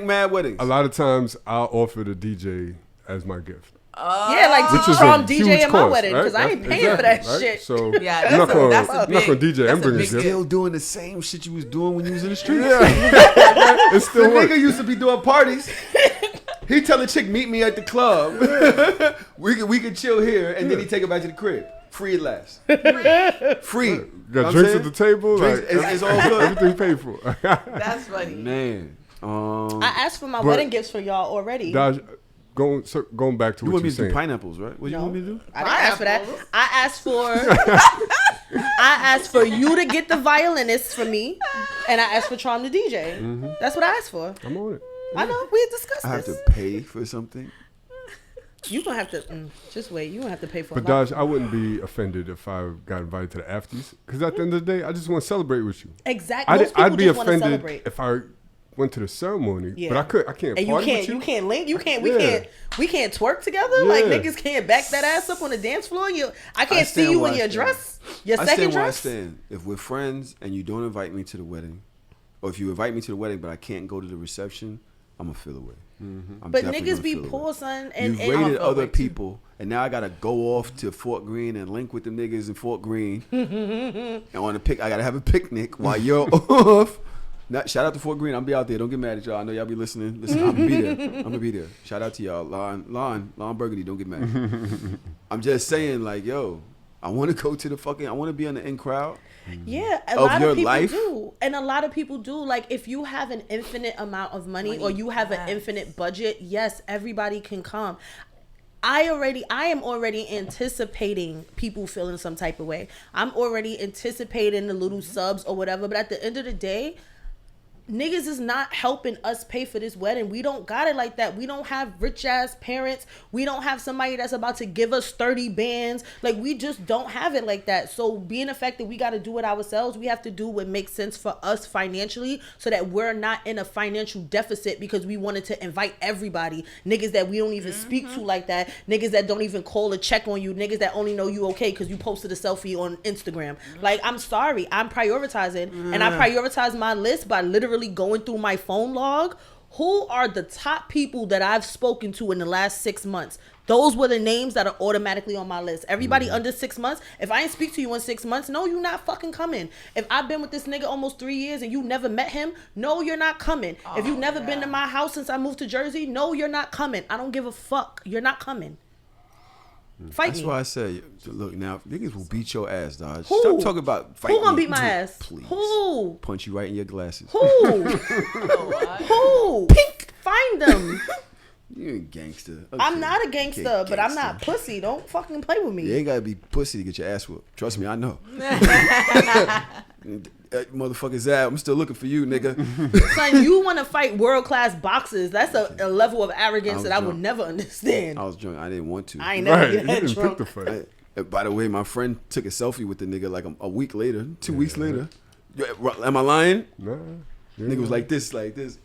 mad weddings. A lot of times I'll offer the DJ as my gift. Yeah, like Which teach is Trump a DJ huge in my cost, wedding because right? I ain't paying for that shit. So Yeah, I'm not that's a- gonna that's a big- DJ and that's a bring a big gift. Still doing the same shit you was doing when you was in the street. It's The still work. nigga used to be doing parties. He tell the chick, meet me at the club. we can chill here, and then he take her back to the crib. Free at last. Free. Got Know what drinks I'm at the table. Drinks- Like, it's all good. Everything paid for. That's funny. Man. I asked for my But- wedding gifts for y'all already. Dodge, going back to You what want me you're to do saying. pineapples, right? What you No. want me to do? I didn't ask for that. Pineapples. I asked for you to get the violinist for me, and I asked for Tron the DJ. That's what I asked for. I'm on it. I know we discussed I have this. to pay for something. You gonna have to just wait. You gonna have to pay for. But a lot. Dodge, I wouldn't be offended if I got invited to the afties, because at the end of the day, I just want to celebrate with you. Exactly. Most people I'd be just want to offended celebrate. if I went to the ceremony, Yeah. but I can't And party with you you. can't link. You can't. Yeah. We can't twerk together. Like Yeah. niggas can't back that ass up on the dance floor. I can't see stand you where in I your stand. dress. Your I second stand where I dress. stand. If we're friends and you don't invite me to the wedding, or if you invite me to the wedding but I can't go to the reception, I'm gonna feel away. I'm But definitely niggas gonna be feel poor, away. son. And You and rated feel other away, too. people, and now I gotta go off to Fort Greene and link with them niggas in Fort Greene. And on I gotta have a picnic while you're off. Shout out to Fort Greene. I'll be out there. Don't get mad at y'all. I know y'all be listening. Listen, I'm gonna be there. I'm gonna be there. Shout out to y'all. Lon Burgundy. Don't get mad. I'm just saying, like, yo, I want to go to the fucking. I want to be in the in crowd. yeah, a Of lot your of people life? do, and a lot of people do. Like, if you have an infinite amount of money or you have an yes. infinite budget, yes, everybody can come. I am already anticipating people feeling some type of way. I'm already anticipating the little subs or whatever. But at the end of the day, niggas is not helping us pay for this wedding. We don't got it like that. We don't have rich ass parents. We don't have somebody that's about to give us 30 bands. Like, we just don't have it like that. So being the fact that we got to do it ourselves, we have to do what makes sense for us financially so that we're not in a financial deficit because we wanted to invite everybody. Niggas that we don't even speak to like that. Niggas that don't even call or check on you. Niggas that only know you okay because you posted a selfie on Instagram. Like, I'm sorry. I'm prioritizing. And I prioritize my list by literally going through my phone log. Who are the top people that I've spoken to in the last 6 months? Those were the names that are automatically on my list. Everybody under 6 months. If I ain't speak to you in 6 months, no, you're not fucking coming. If I've been with this nigga almost 3 years and you never met him, no, you're not coming. If you never been to my house since I moved to Jersey, no, you're not coming. I don't give a fuck. You're not coming. Fight That's me. why I said, look, now niggas will beat your ass, dog. Who? Stop talking about fighting. Who gonna beat my ass? Please. Who? Punch you right in your glasses. Who? Who? Pink. Find them. You ain't gangster. Okay. I'm not a Okay, gangster, but I'm gangster. not pussy. Don't fucking play with me. You ain't gotta be pussy to get your ass whooped. Trust me, I know. Motherfucker Zab, I'm still looking for you, nigga. Son, you want to fight world class boxers? That's a level of arrogance that I would drunk. never understand. I was drunk. I didn't want to. I ain't never Right, get you that didn't drunk. pick the fight. By the way, my friend took a selfie with the nigga like a week later, 2 weeks later. Am I lying? Nah. Nigga was like this,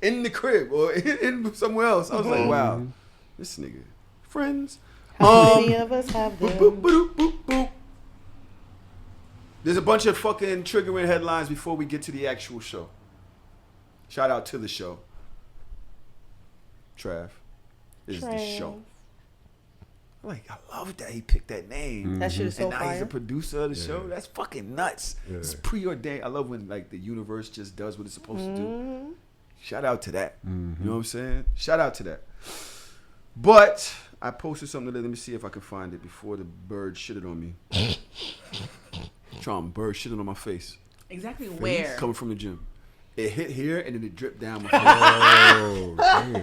in the crib or in somewhere else. I was like, wow, this nigga, friends. How many of us have them? Boop, boop, boop, boop. There's a bunch of fucking triggering headlines before we get to the actual show. Shout out to the show. Trav is the show. I love that he picked that name. That shit is so And now he's fire. a producer of the show. That's fucking nuts. Yeah. It's preordained. I love when like the universe just does what it's supposed to Mm-hmm. do. Shout out to that. You know what I'm saying? Shout out to that. But I posted something today. Let me see if I can find it before the bird shitted on me. Bird shitted on my face. Exactly where? Coming from the gym. It hit here and then it dripped down my face. Oh, damn. Is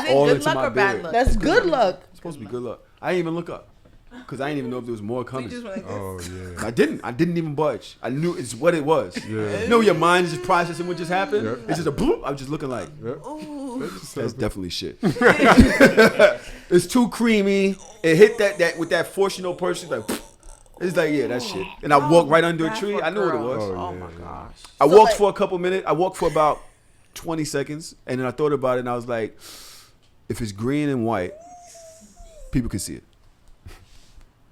it All good into luck my or bad beard. luck? That's good luck. It's supposed to be good luck. I didn't even look up. Because I didn't even know if there was more You coming. just went like this. Oh, yeah. I didn't even budge. I knew it's what it was. Yeah. You know your mind is just processing what just happened? Yep. It's just a bloop. I'm just looking like, Yep. that's definitely shit. It's too creamy. It hit that with that force, you know, person. Like, it's like, yeah, that's shit. And I walked right under a Bad tree. for I knew what it girls. was. Oh, yeah, my yeah. gosh. I So, walked like- for a couple minutes. I walked for about 20 seconds. And then I thought about it and I was like, if it's green and white, people can see it.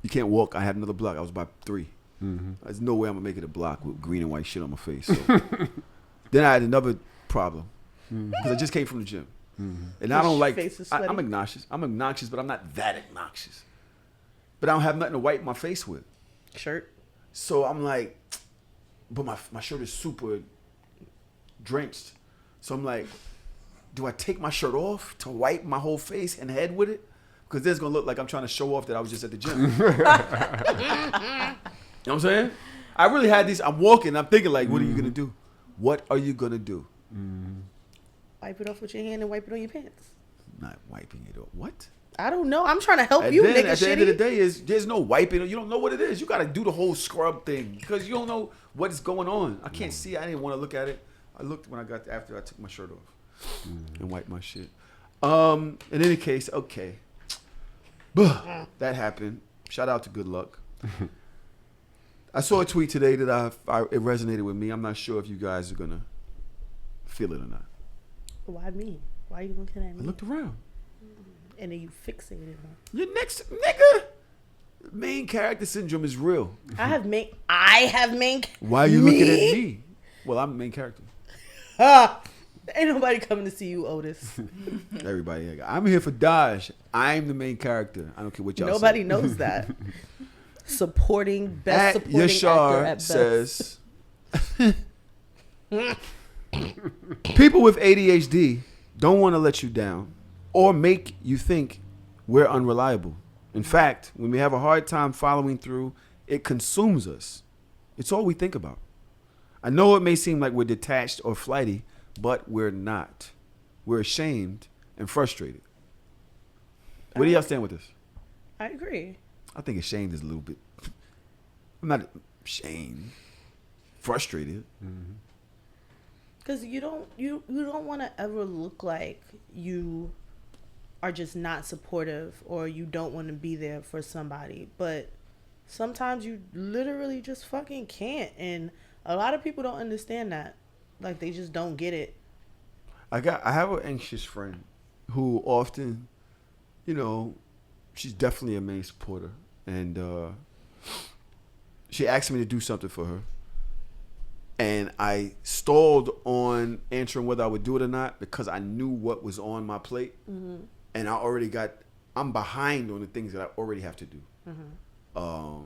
You can't walk. I had another block. I was about 3. There's no way I'm going to make it a block with green and white shit on my face. So. Then I had another problem. Because I just came from the gym. And I don't Your like, face is I'm sweaty. obnoxious. I'm obnoxious, but I'm not that obnoxious. But I don't have nothing to wipe my face with. Shirt. So I'm like, but my shirt is super drenched. So I'm like, do I take my shirt off to wipe my whole face and head with it? Because then it's going to look like I'm trying to show off that I was just at the gym. You know what I'm saying? I really had these. I'm walking. I'm thinking like, what are you going to do? What are you going to do? Wipe it off with your hand and wipe it on your pants. Not wiping it off. What? I don't know. I'm trying to help And you, then nigga. at the end of the Shitty. day, there's no wiping. You don't know what it is. You got to do the whole scrub thing because you don't know what's going on. I can't see. I didn't want to look at it. I looked when I got after I took my shirt off and wiped my shit. In any case, okay. That happened. Shout out to Good Luck. I saw a tweet today that it resonated with me. I'm not sure if you guys are gonna feel it or not. Why me? Why you looking at I me? looked around. And then you fixated on. Your next nigga. Main character syndrome is real. I have main. Why are you looking at me? Well, I'm the main character. Ain't nobody coming to see you, Otis. Everybody, I'm here for Dodge. I'm the main character. I don't care what y'all Nobody say. knows that. Supporting best At supporting actor Yashar at best. says, people with ADHD don't want to let you down or make you think we're unreliable. In fact, when we have a hard time following through, it consumes us. It's all we think about. I know it may seem like we're detached or flighty, but we're not. We're ashamed and frustrated. Where do y'all stand with this? I agree. I think ashamed is a little bit. I'm not ashamed. Frustrated. Because you don't want to ever look like you are just not supportive or you don't want to be there for somebody. But sometimes you literally just fucking can't. And a lot of people don't understand that. Like, they just don't get it. I have an anxious friend who often, she's definitely a main supporter. And she asked me to do something for her. And I stalled on answering whether I would do it or not because I knew what was on my plate. Mm-hmm. And I'm behind on the things that I already have to do. Mm-hmm.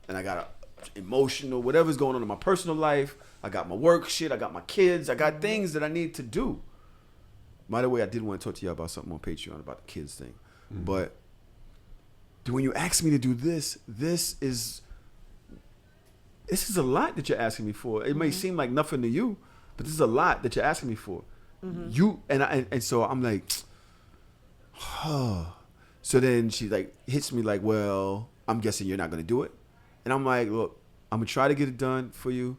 And I got emotional, whatever's going on in my personal life. I got my work shit. I got my kids. I got things that I need to do. By the way, I did want to talk to you about something on Patreon about the kids thing. Mm-hmm. But when you ask me to do this, this is a lot that you're asking me for. It may seem like nothing to you, but this is a lot that you're asking me for. You and so I'm like, oh. So then she like hits me like, well, I'm guessing you're not gonna do it. And I'm like, look, I'm gonna try to get it done for you.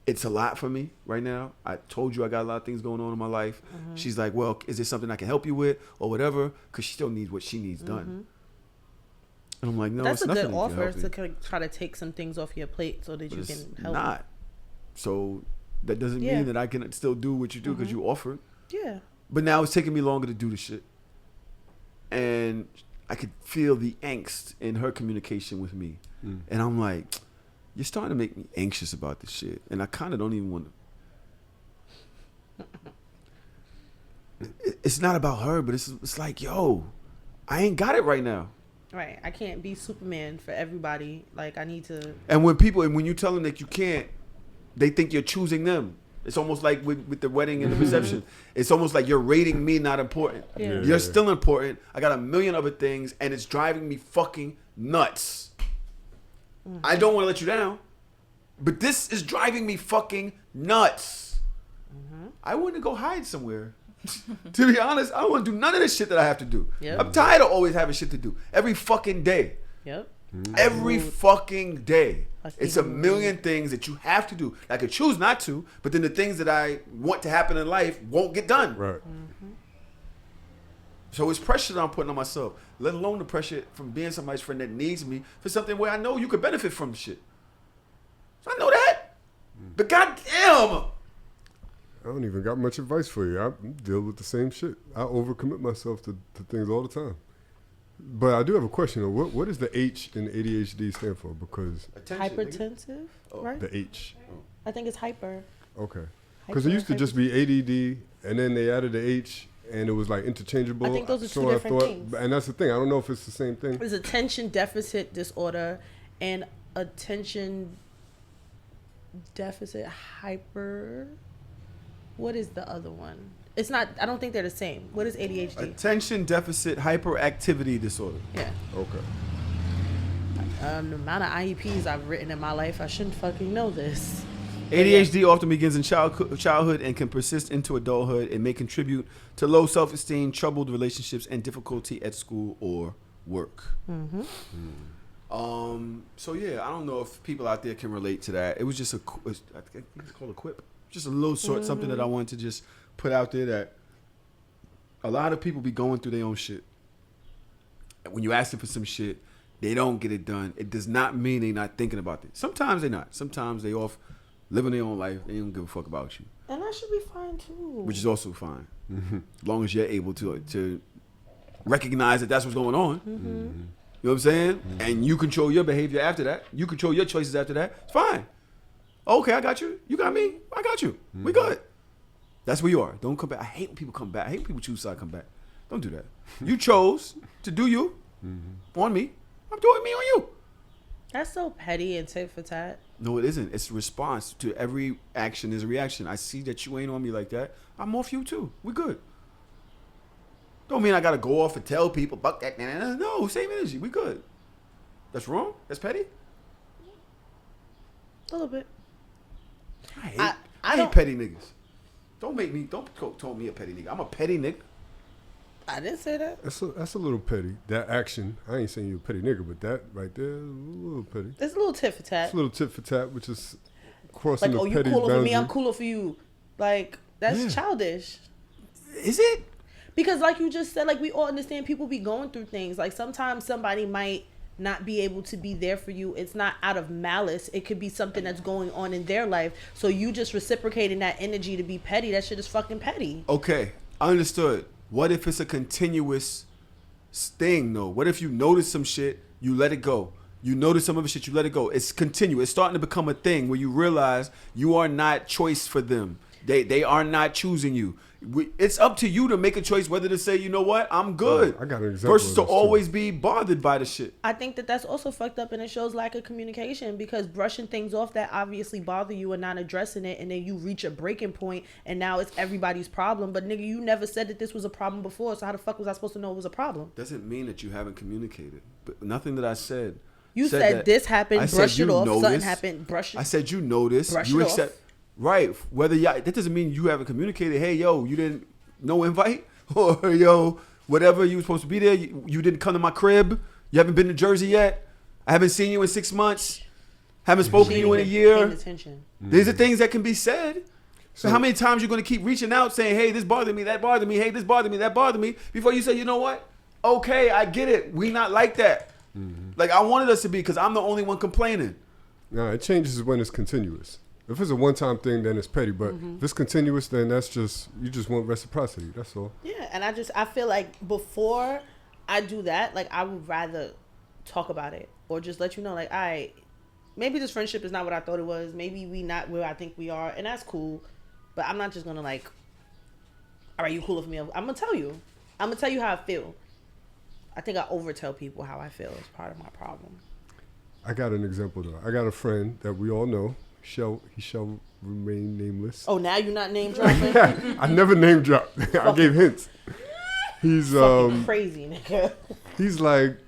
It's a lot for me right now. I told you I got a lot of things going on in my life. She's like, well, is there something I can help you with or whatever? Because she still needs what she needs done. And I'm like, no, That's it's a nothing good that can offer help you. to kind of try to take some things off your plate so that But you it's can help. not. So that doesn't Yeah. mean that I can still do what you do because you offered. Yeah. But now it's taking me longer to do the shit. And I could feel the angst in her communication with me. And I'm like, you're starting to make me anxious about this shit. And I kind of don't even want to. It's not about her, but it's like, yo, I ain't got it right now. Right. I can't be Superman for everybody. Like, I need to. And when you tell them that you can't, they think you're choosing them. It's almost like with the wedding and the reception. It's almost like you're rating me not important. Yeah. You're still important. I got a million other things, and it's driving me fucking nuts. I don't want to let you down, but this is driving me fucking nuts. I want to go hide somewhere. To be honest, I don't want to do none of this shit that I have to do. Yep. I'm tired of always having shit to do. Every fucking day. Yep. Every fucking day. Fucking It's a million things that you have to do. I could choose not to, but then the things that I want to happen in life won't get done. Right. So it's pressure that I'm putting on myself, let alone the pressure from being somebody's friend that needs me for something where I know you could benefit from shit. So I know that. But goddamn. I don't even got much advice for you. I deal with the same shit. I overcommit myself to things all the time. But I do have a question. Though. What does the H in ADHD stand for? Because Attention, nigga. Hypertensive, right? the H. I think it's hyper. Okay. Because it used to just be ADD, and then they added the H, and it was like interchangeable. I think those are two So I different things. And that's the thing. I don't know if it's the same thing. There's attention deficit disorder and attention deficit hyper. What is the other one? It's not. I don't think they're the same. What is ADHD? Attention deficit hyperactivity disorder. Yeah. Okay. The amount of IEPs I've written in my life, I shouldn't fucking know this. ADHD often begins in childhood and can persist into adulthood. It may contribute to low self-esteem, troubled relationships, and difficulty at school or work. So yeah, I don't know if people out there can relate to that. It was just I think it's called a quip. Just a little short something that I wanted to just put out there that a lot of people be going through their own shit. And when you ask them for some shit, they don't get it done. It does not mean they're not thinking about it. Sometimes they're not. Sometimes they off living their own life. They don't give a fuck about you, And that should be fine too. which is also fine, as long as you're able to recognize that that's what's going on. You know what I'm saying? And you control your behavior after that. You control your choices after that. It's fine. Okay, I got you. You got me. I got you. We good. That's where you are. Don't come back. I hate when people come back. I hate when people choose to come back. Don't do that. You chose to do you on me. I'm doing me on you. That's so petty and tit for tat. No, it isn't. It's a response to every action is a reaction. I see that you ain't on me like that. I'm off you too. We good. Don't mean I gotta go off and tell people, fuck that. No, same energy. We good. That's wrong? That's petty? A little bit. I hate don't- petty niggas. Don't call me a petty nigga. I'm a petty nigga. I didn't say that. That's a little petty. That action. I ain't saying you a petty nigga, but that right there is a little petty. It's a little tit for tat. It's a little tit for tat, which is crossing Like, the oh, you petty cooler for boundary. me, I'm cooler for you. Like, that's Yeah. childish. Is it? Because like you just said, like, we all understand people be going through things. Like, sometimes somebody might not be able to be there for you. It's not out of malice. It could be something that's going on in their life. So you just reciprocating that energy to be petty. That shit is fucking petty. Okay, I understood. What if it's a continuous thing, though? What if you notice some shit, you let it go? You notice some other shit, you let it go. It's continuous. It's starting to become a thing where you realize you are not choice for them. They are not choosing you. It's up to you to make a choice whether to say, you know what, I'm good. I got an example versus of to this, too. always be bothered by the shit. I think that that's also fucked up, and it shows lack of communication, because brushing things off that obviously bother you and not addressing it, and then you reach a breaking point and now it's everybody's problem. But nigga, you never said that this was a problem before, so how the fuck was I supposed to know it was a problem? Doesn't mean that you haven't communicated. But nothing that I said. You said that- this happened, I said brush it you off. noticed. Something happened, brush it. I said you noticed. Brush You it accept. off. Right. Whether that doesn't mean you haven't communicated. Hey, yo, you didn't no invite, or yo, whatever, you were supposed to be there. You didn't come to my crib. You haven't been to Jersey yet. I haven't seen you in 6 months. Haven't spoken to you in a year. Paying attention. These are things that can be said. So how many times you gonna keep reaching out saying, hey, this bothered me, that bothered me, hey, this bothered me, that bothered me, before you say, you know what? Okay, I get it. We not like that. Like I wanted us to be, because I'm the only one complaining. No, it changes when it's continuous. If it's a one-time thing, then it's petty. But if it's continuous, then that's just, you just want reciprocity. That's all. Yeah, and I feel like before I do that, like I would rather talk about it or just let you know, like, all right, maybe this friendship is not what I thought it was. Maybe we not where I think we are, and that's cool. But I'm not just gonna like, all right, you cool with me? I'm gonna tell you. I'm gonna tell you how I feel. I think I overtell people how I feel is part of my problem. I got an example though. I got a friend that we all know. He shall remain nameless. Oh, now you're not name dropping? I never name dropped. I gave hints. He's Fucking crazy, nigga. he's like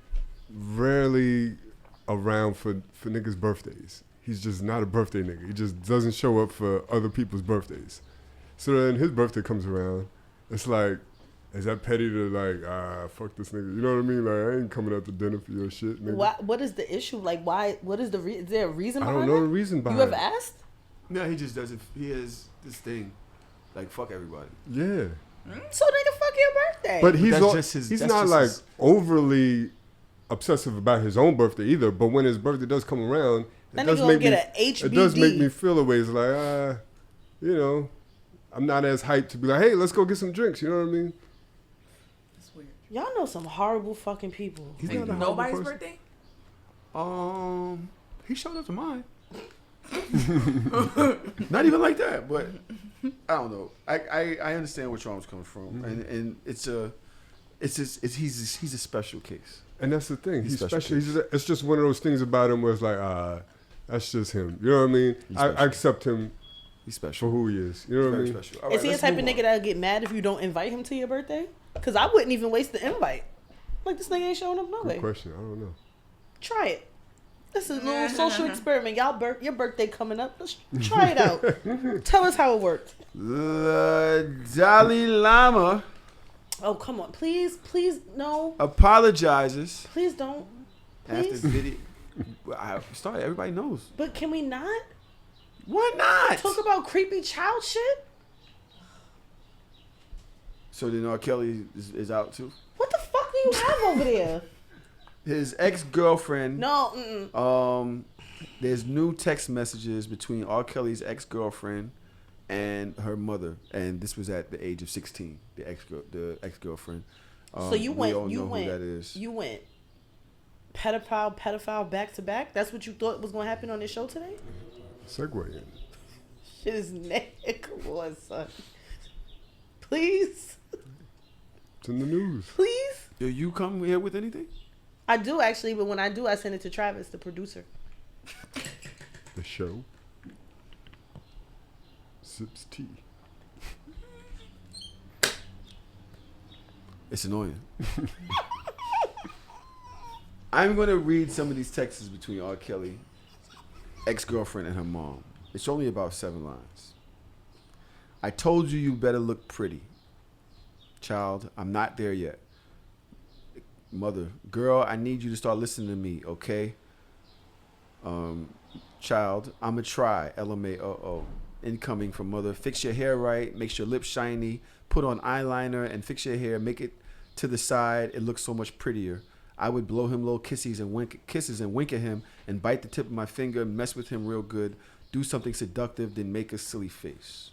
rarely around for niggas' birthdays. He's just not a birthday nigga. He just doesn't show up for other people's birthdays. So then his birthday comes around. It's like, is that petty to like, fuck this nigga? You know what I mean? Like, I ain't coming out to dinner for your shit, nigga. What is the issue? Like, why? What is the is there a reason I behind don't know it? the reason behind You ever it. asked? No, he just doesn't. He has this thing, like fuck everybody. Yeah. So nigga, fuck your birthday. But he's that's all, just his- he's that's not just like his- overly obsessive about his own birthday either. But when his birthday does come around, That nigga gonna get a it does make HBD. me feel a way. It's like, you know, I'm not as hyped to be like, hey, let's go get some drinks. You know what I mean? It's weird. Y'all know some horrible fucking people. He's Like, not a horrible nobody's person. birthday? He showed up to mine. Not even like that, but I don't know. I understand where Charles comes from, and he's a special case. And that's the thing. He's special special. case. It's just one of those things about him where it's like, that's just him. You know what I mean? I special. accept him He's special. for who he is. You know what I Very mean? special. All Is right, he the let's type of move nigga on. that'll get mad if you don't invite him to your birthday? Because I wouldn't even waste the invite. Like, this nigga ain't showing up no Good way. question. I don't know. Try it. This is a little social experiment. Your birthday coming up. Let's try it out. Tell us how it worked. The Dalai Lama Oh, come on. Please, no. apologizes Please don't. after Please. video. Sorry, everybody knows. But can we not Why not? talk about creepy child shit? So then R. Kelly is out too. What the fuck do you have over there? His ex-girlfriend. No. There's new text messages between R. Kelly's ex-girlfriend and her mother, and this was at the age of 16. The ex-girlfriend. So you we all went. know who that is. You went. Pedophile, back to back. That's what you thought was gonna happen on this show today. Segue in. Shit is naked. Come on, son. Please, It's in the news. please. Do you come here with anything? I do actually, but when I do, I send it to Travis, the producer. The show. Sips tea. It's annoying. I'm going to read some of these texts between R. Kelly, ex-girlfriend, and her mom. It's only about 7 lines. I told you you better look pretty. Child, I'm not there yet. Mother, girl, I need you to start listening to me, okay? Child, I'ma try. LMAO. Incoming from mother. Fix your hair right. Makes your lips shiny. Put on eyeliner and fix your hair. Make it to the side. It looks so much prettier. I would blow him little kisses and wink at him and bite the tip of my finger and mess with him real good. Do something seductive, then make a silly face.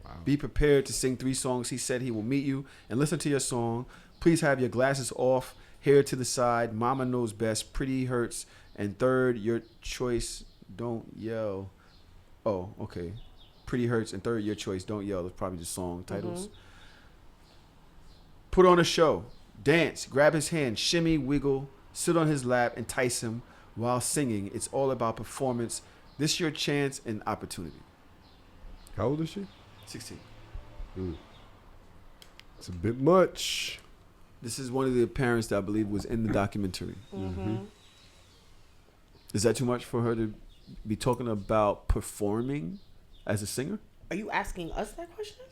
Wow. Be prepared to sing 3 songs. He said he will meet you and listen to your song. Please have your glasses off, hair to the side. Mama knows best. Pretty hurts. And third, your choice. Don't yell. Oh, okay. Pretty Hurts, and third, your choice, Don't Yell. That's probably the song titles. Put on a show. Dance. Grab his hand. Shimmy, wiggle. Sit on his lap. Entice him while singing. It's all about performance. This your chance and opportunity. How old is she? 16. It's a bit much. This is one of the parents that I believe was in the documentary. Is that too much for her to be talking about performing as a singer? Are you asking us that question?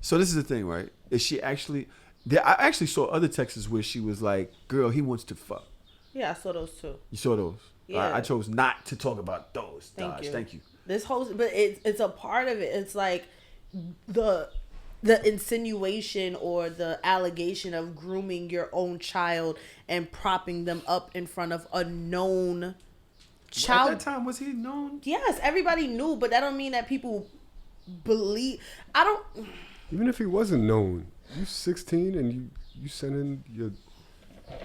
So this is the thing, right? Is she actually... I actually saw other texts where she was like, girl, he wants to fuck. Yeah, I saw those too. You saw those? Yeah. I chose not to talk about those. Thank you. Thank you. This whole... But it's a part of it. It's like the insinuation or the allegation of grooming your own child and propping them up in front of a known child. At that time, was he known? Yes, everybody knew, but that don't mean that people believe. I don't... Even if he wasn't known, you 16 and you sending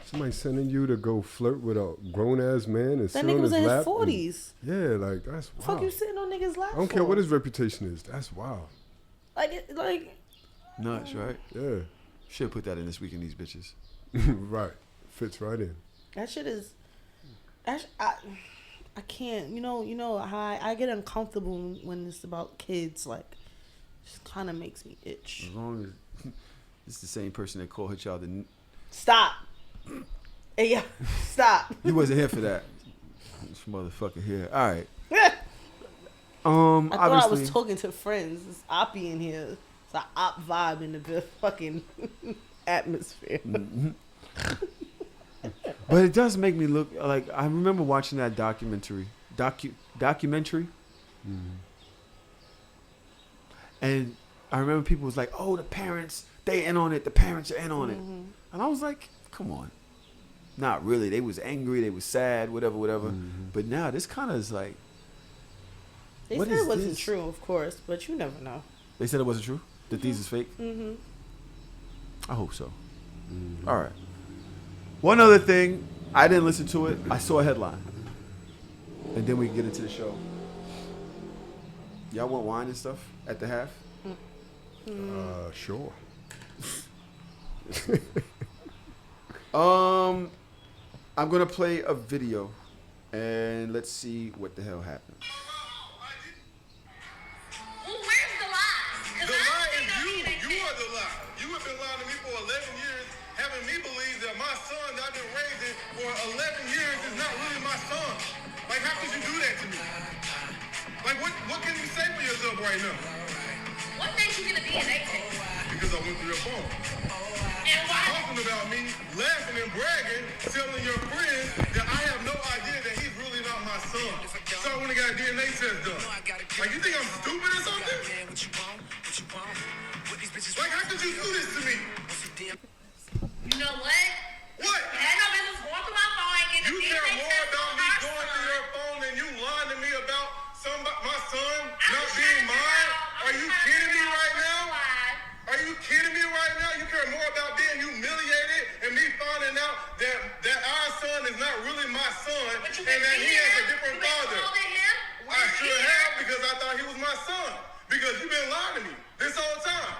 somebody sending you to go flirt with a grown ass man and That sit nigga on was his in lap. his 40s. Yeah, like that's wild. Fuck you sitting on niggas' lap I don't care for? what his reputation is. That's wild. Like Nuts, right? Yeah. Should put that in This Week in These Bitches. Right. Fits right in. that shit is... I can't, you know how I get uncomfortable when it's about kids. Like, it just kind of makes me itch. As long as it's the same person that called her child. Stop. Hey, yeah, stop. You wasn't here for that. This motherfucker here. All right. I thought I Obviously, was talking to friends. It's oppy in here. It's an op vibe in the fucking atmosphere. but it does make me look like I remember watching that documentary. And I remember people was like, "Oh, the parents, they in on it. The parents are in on it." And I was like, "Come on." Not really. They was angry. They was sad. Whatever. But now this kind of is like. They What said is it wasn't this? true, of course, but you never know. They said it wasn't true. That these is fake. I hope so. All right. One other thing, I didn't listen to it. I saw a headline, and then we can get into the show. Y'all want wine and stuff at the half? Sure. I'm gonna play a video, and let's see what the hell happened. Well, where's the lie? 'Cause The I lie think is I'm you. being You accused. are the lie. You have been lying to me for 11 years, having me believe that my son that I've been raising for 11 years is not really my son. Like, how could you do that to me? Like, what can you say for yourself right now? What makes you get a DNA test? Because I went through your phone. And why? Talking about me, laughing and bragging, telling your friends that I have no idea that he's really not my son. So I went and got a DNA test done. Like, you think I'm stupid or something? Like, how could you do this to me? You know what? What? You had no business going through my phone and getting You a care DNA more test about on me our going son. through your phone than you lying to me about my son I'm not just being trying to figure mine? out- Are I'm you just trying to kidding me figure out right what's now? the lie. Are you kidding me right now? You care more about being humiliated and me finding out that our son is not really my son But you and been that he beating has a him? different You been father. scolding him? I Where's sure he? have because I thought he was my son. Because you've been lying to me this whole time.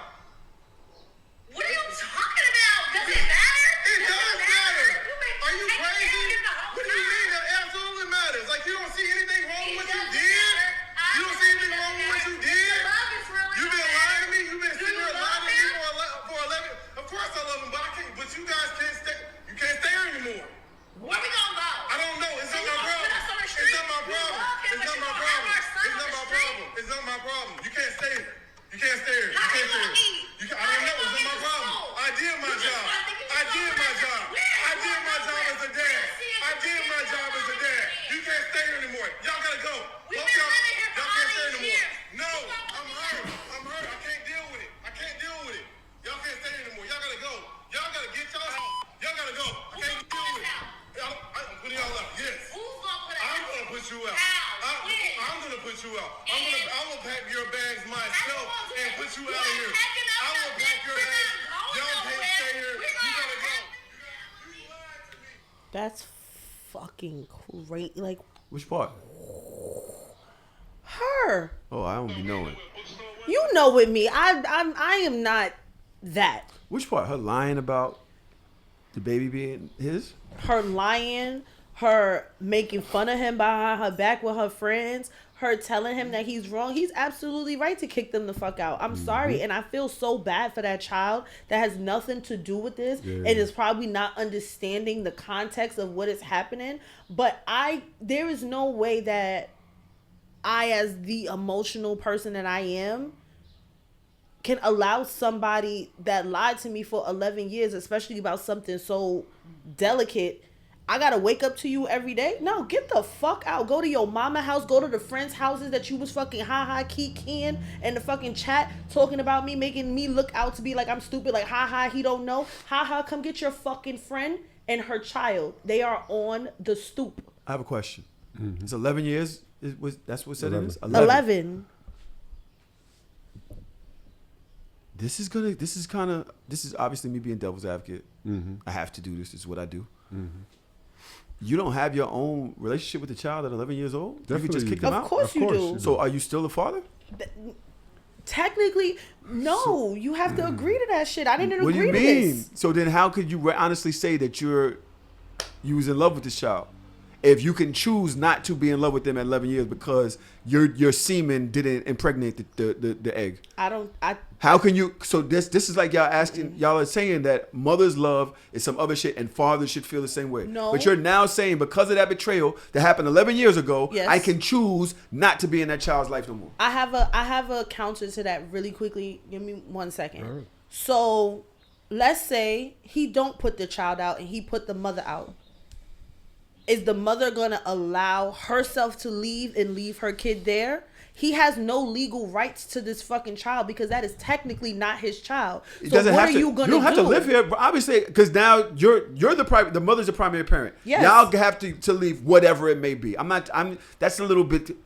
What are you talking about? Does it matter? It does matter. You've been Are you taking care of crazy? him the whole What do you time. mean that absolutely matters? Like you don't see anything wrong It with what you doesn't did? matter. You don't see anything wrong with what you did? The love is really You've been not lying to me. You've been Do sitting you here love lying to me him? for 11. Of course I love him, but I can't. But you guys can't stay. You can't stay here anymore. Where we gonna go? I don't know. It's So not you my gonna problem. put us on the It's street? not my You problem. love him, It's but not you my gonna problem. have our son It's on not the my street? problem. It's not my problem. You can't stay here. You can't stay here. You How can't you stay gonna here. eat? I How don't you know. It's gonna not my get to problem. school? I did my You just job. wanna think you I just did wanna my let job. them win. I did my job as a dad. I did my job as a dad. You can't stay here anymore. Y'all gotta go. We've Both been y'all- living here for y'all all can't stay these anymore. years. No, You gonna I'm put hurt. me I'm hurt. I can't deal with it. I can't deal with it. Y'all can't stay anymore. Y'all gotta go. Y'all gotta get y'all. Y'all gotta go. I can't deal with it. I'm putting y'all out. Yes. Who's gonna put us I'm out? gonna put you out. How? When? I'm gonna put you out. And? I'm gonna pack your bags myself How you and gonna put you do out of that? here. You ain't packing up I will nothing. pack your We're bags. not going Y'all can't nowhere. stay here. We're You not gotta go. pack- You lied to me. That's fucking great. Like Which part? her. Oh, I don't be knowing. You know, with me, I am not that. Which part? Her lying about the baby being his? Her lying, her making fun of him behind her back with her friends, her telling him that he's wrong. He's absolutely right to kick them the fuck out. I'm sorry, and I feel so bad for that child that has nothing to do with this and is probably not understanding the context of what is happening. But there is no way that I, as the emotional person that I am, can allow somebody that lied to me for 11 years, especially about something so delicate. I gotta wake up to you every day? No, get the fuck out. Go to your mama house. Go to the friends' houses that you was fucking keying in the fucking chat, talking about me, making me look out to be like I'm stupid, like he don't know. Come get your fucking friend and her child. They are on the stoop. I have a question. It's 11 years. That's what said it is? 11. This is obviously me being devil's advocate. I have to do this. This is what I do. You don't have your own relationship with the child at 11 years old? Definitely. You could just kick them out? Of course you do. So are you still the father? Technically, no. You have to agree to that shit. I didn't What do agree you to mean? this. So then how could you honestly say that you was in love with this child? If you can choose not to be in love with them at 11 years because your semen didn't impregnate the egg. How can you? So this is like y'all asking, y'all are saying that mother's love is some other shit and fathers should feel the same way. No. But you're now saying because of that betrayal that happened 11 years ago, Yes. I can choose not to be in that child's life no more. I have a counter to that really quickly. Give me 1 second. Right. So let's say he don't put the child out and he put the mother out. Is the mother going to allow herself to leave and leave her kid there? He has no legal rights to this fucking child because that is technically not his child. It So doesn't what have are to, you going to do? You don't have to live here, but obviously, because now you're the mother's the primary parent. Yes. Y'all have to leave whatever it may be. That's a little bit.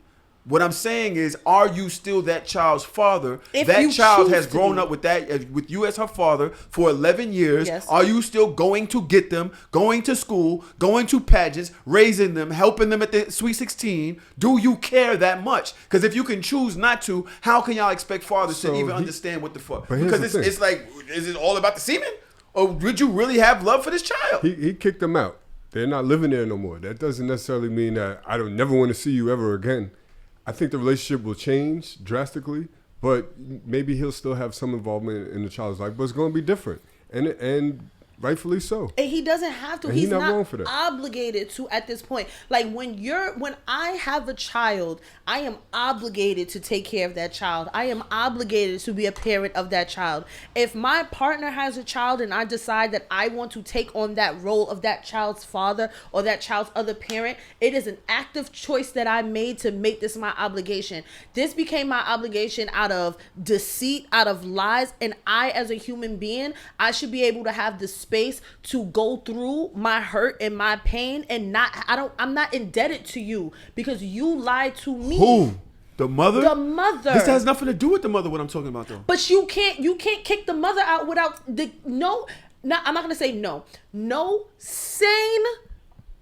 What I'm saying is, are you still that child's father? If that you child choose has to grown be. up with you as her father for 11 years. Yes. Are you still going to get them, going to school, going to pageants, raising them, helping them at the Sweet 16? Do you care that much? Because if you can choose not to, how can y'all expect fathers to even understand what the fuck? But here's Because the thing. it's like, is it all about the semen? Or would you really have love for this child? He kicked them out. They're not living there no more. That doesn't necessarily mean that I don't never want to see you ever again. I think the relationship will change drastically, but maybe he'll still have some involvement in the child's life, but it's going to be different, and rightfully so. And he doesn't have to. And He's not not wrong for that. obligated to at this point. Like when I have a child, I am obligated to take care of that child. I am obligated to be a parent of that child. If my partner has a child and I decide that I want to take on that role of that child's father or that child's other parent, it is an active choice that I made to make this my obligation. This became my obligation out of deceit, out of lies, and I, as a human being, I should be able to have the space to go through my hurt and my pain and I'm not indebted to you because you lied to me. Who? The mother? The mother. This has nothing to do with the mother, what I'm talking about, though. But you can't kick the mother out without I'm not gonna say no. No sane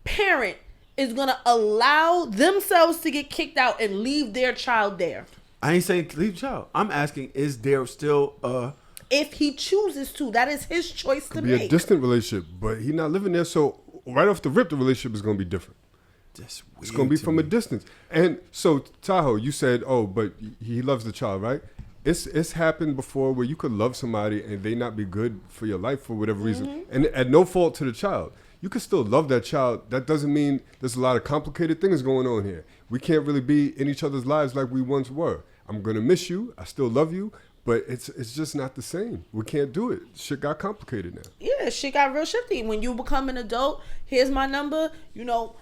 parent is gonna allow themselves to get kicked out and leave their child there. I ain't saying leave child. I'm asking, is there still if he chooses to, that is his choice to Be make. a distant relationship, but he's not living there, so right off the rip, the relationship is going to be different. That's weird. It's going to be from me. a distance. And so, Tahoe, you said, oh, but he loves the child, right? It's happened before where you could love somebody and they not be good for your life for whatever reason. And at no fault to the child. You can still love that child. That doesn't mean there's a lot of complicated things going on here. We can't really be in each other's lives like we once were. I'm going to miss you. I still love you. But it's just not the same. We can't do it. Shit got complicated now. Yeah, shit got real shifty. When you become an adult, here's my number.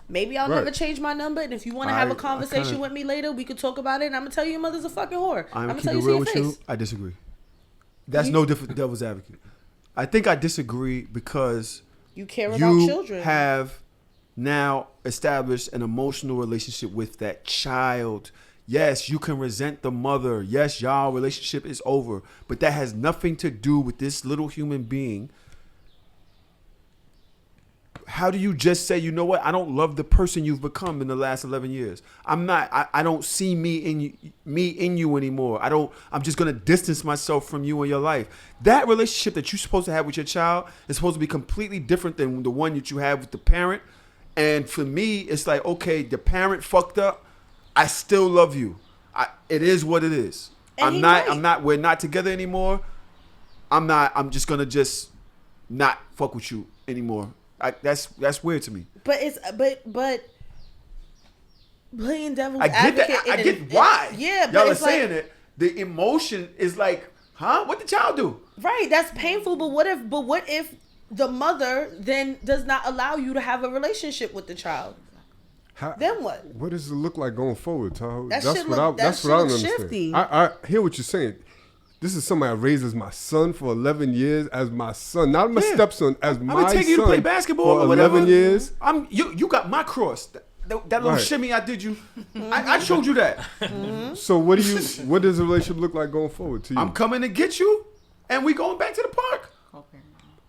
Maybe I'll never change my number. And if you want to have a conversation with me later, we could talk about it. And I'm going to tell you your mother's a fucking whore. I'm going to keep tell it you real to with your you. face. I disagree. That's no different than devil's advocate. I think I disagree because you care about children. You have now established an emotional relationship with that child. Yes, you can resent the mother. Yes, y'all relationship is over. But that has nothing to do with this little human being how do you just say, you know what? I don't love the person you've become in the last 11 years. I don't see me in you anymore. I'm just going to distance myself from you in your life. That relationship that you're supposed to have with your child is supposed to be completely different than the one that you have with the parent. And for me, it's like, okay, the parent fucked up. I still love you. It is what it is. And We're not together anymore. I'm just going to not fuck with you anymore. That's weird to me. But playing devil's I get advocate. that. I get why. Yeah, but y'all are it's like, saying it. The emotion is like, huh? What the child do? right. That's painful. But what if the mother then does not allow you to have a relationship with the child? Then what? What does it look like going forward, Tahoe? That That's shit what look- I that that's shit what I don't look understand. shifty. I hear what you're saying. This is somebody I raised as my son for 11 years, as my son, not my stepson, as my son. I'm taking you to play basketball for or whatever. 11 years. You got my cross. That little Right. shimmy I did you. I showed you that. So what does a relationship look like going forward to you? I'm coming to get you, and we going back to the park.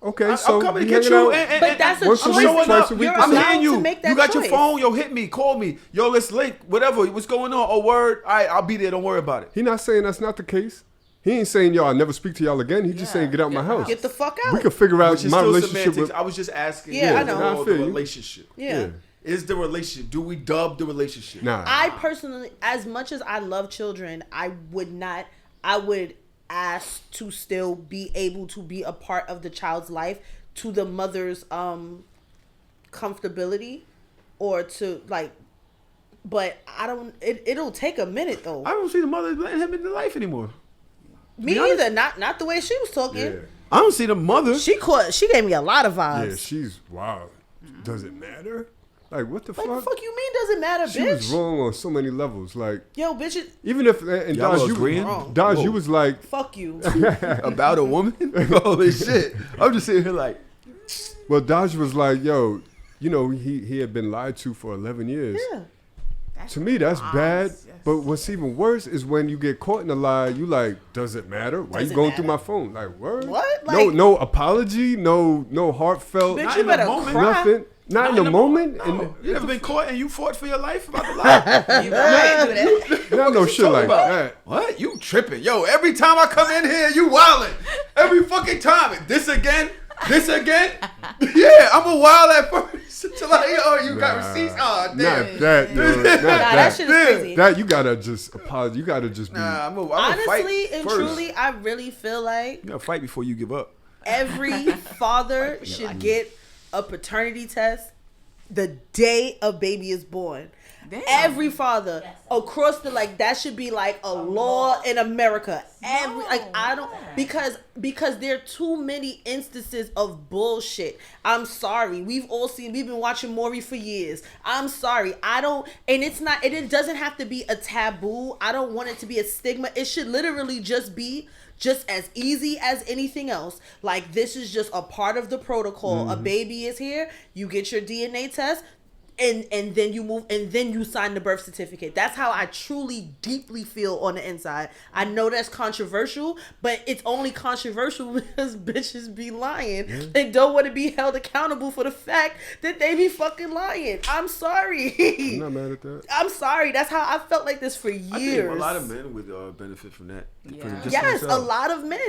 Okay, so I'm coming to we get hanging you, out and But that's a once a choice. week, showing twice up. a week. You're or I'm allowed something? hitting you. to make that You got your choice. phone. Yo, hit me. Call me. Yo, let's link. Whatever. What's going on? Oh, word. All right, I'll be there. Don't worry about it. He not saying that's not the case. He ain't saying, yo, I'll never speak to y'all again. He just saying, get out my house. Get the fuck out. We can figure out Which is my still relationship semantics. with... I was just asking. Yeah, I know. Nah, I The feel you. relationship. Yeah. Is the relationship? Do we dub the relationship? Nah. I personally, as much as I love children, I would ask to still be able to be a part of the child's life to the mother's comfortability, or to like, but I don't, it'll take a minute though. I don't see the mother letting him into life anymore. Me be honest. either, not the way she was talking. Yeah. I don't see the mother. She gave me a lot of Yeah, vibes. she's wow. Does it matter? Like, what the Like, fuck? fuck you mean doesn't matter, She bitch? was wrong on so many levels. Like, Yo, bitch, even if and Y'all Dodge, agreeing? Dodge, Whoa. you was like, fuck you. About a woman? Holy shit. I'm just sitting here like, well, Dodge was like, yo, you know, he had been lied to for 11 years. Yeah. To me, that's bad. But what's even worse is when you get caught in a lie, you like, does it matter? Why Does you it going matter? through my phone? Like, word? What? no, Like- no apology, no heartfelt, Bitch, Not you in the better moment. cry. nothing. Not in the moment. no. You never been caught and you fought for your life about the lie? You right, do that. Not no shit like that. What? You tripping. Yo, every time I come in here, you wildin'. Every fucking time. This again? This again? Yeah, I'm a wild at first. Until I hear, oh, you got receipts? Oh, damn. Not that, yo. Not Nah, that that. shit is crazy. That you gotta just apologize. You gotta just be. Nah, I'm a Honestly fight and first. truly, I really feel like You gotta fight before you give up. every father should get a paternity test the day a baby is born. Damn. Every father across the, like, that should be like a law in America. I don't, because there are too many instances of bullshit. I'm sorry. We've been watching Maury for years. I'm sorry. It doesn't have to be a taboo. I don't want it to be a stigma. It should literally just be just as easy as anything else. Like, this is just a part of the protocol. A baby is here. You get your DNA test. And then you move, and then you sign the birth certificate. That's how I truly, deeply feel on the inside. I know that's controversial, but it's only controversial because bitches be lying and don't want to be held accountable for the fact that they be fucking lying. I'm sorry. I'm not mad at that. I'm sorry. That's how I felt like this for years. I think a lot of men would benefit from that. Yeah. Yes, a lot of men.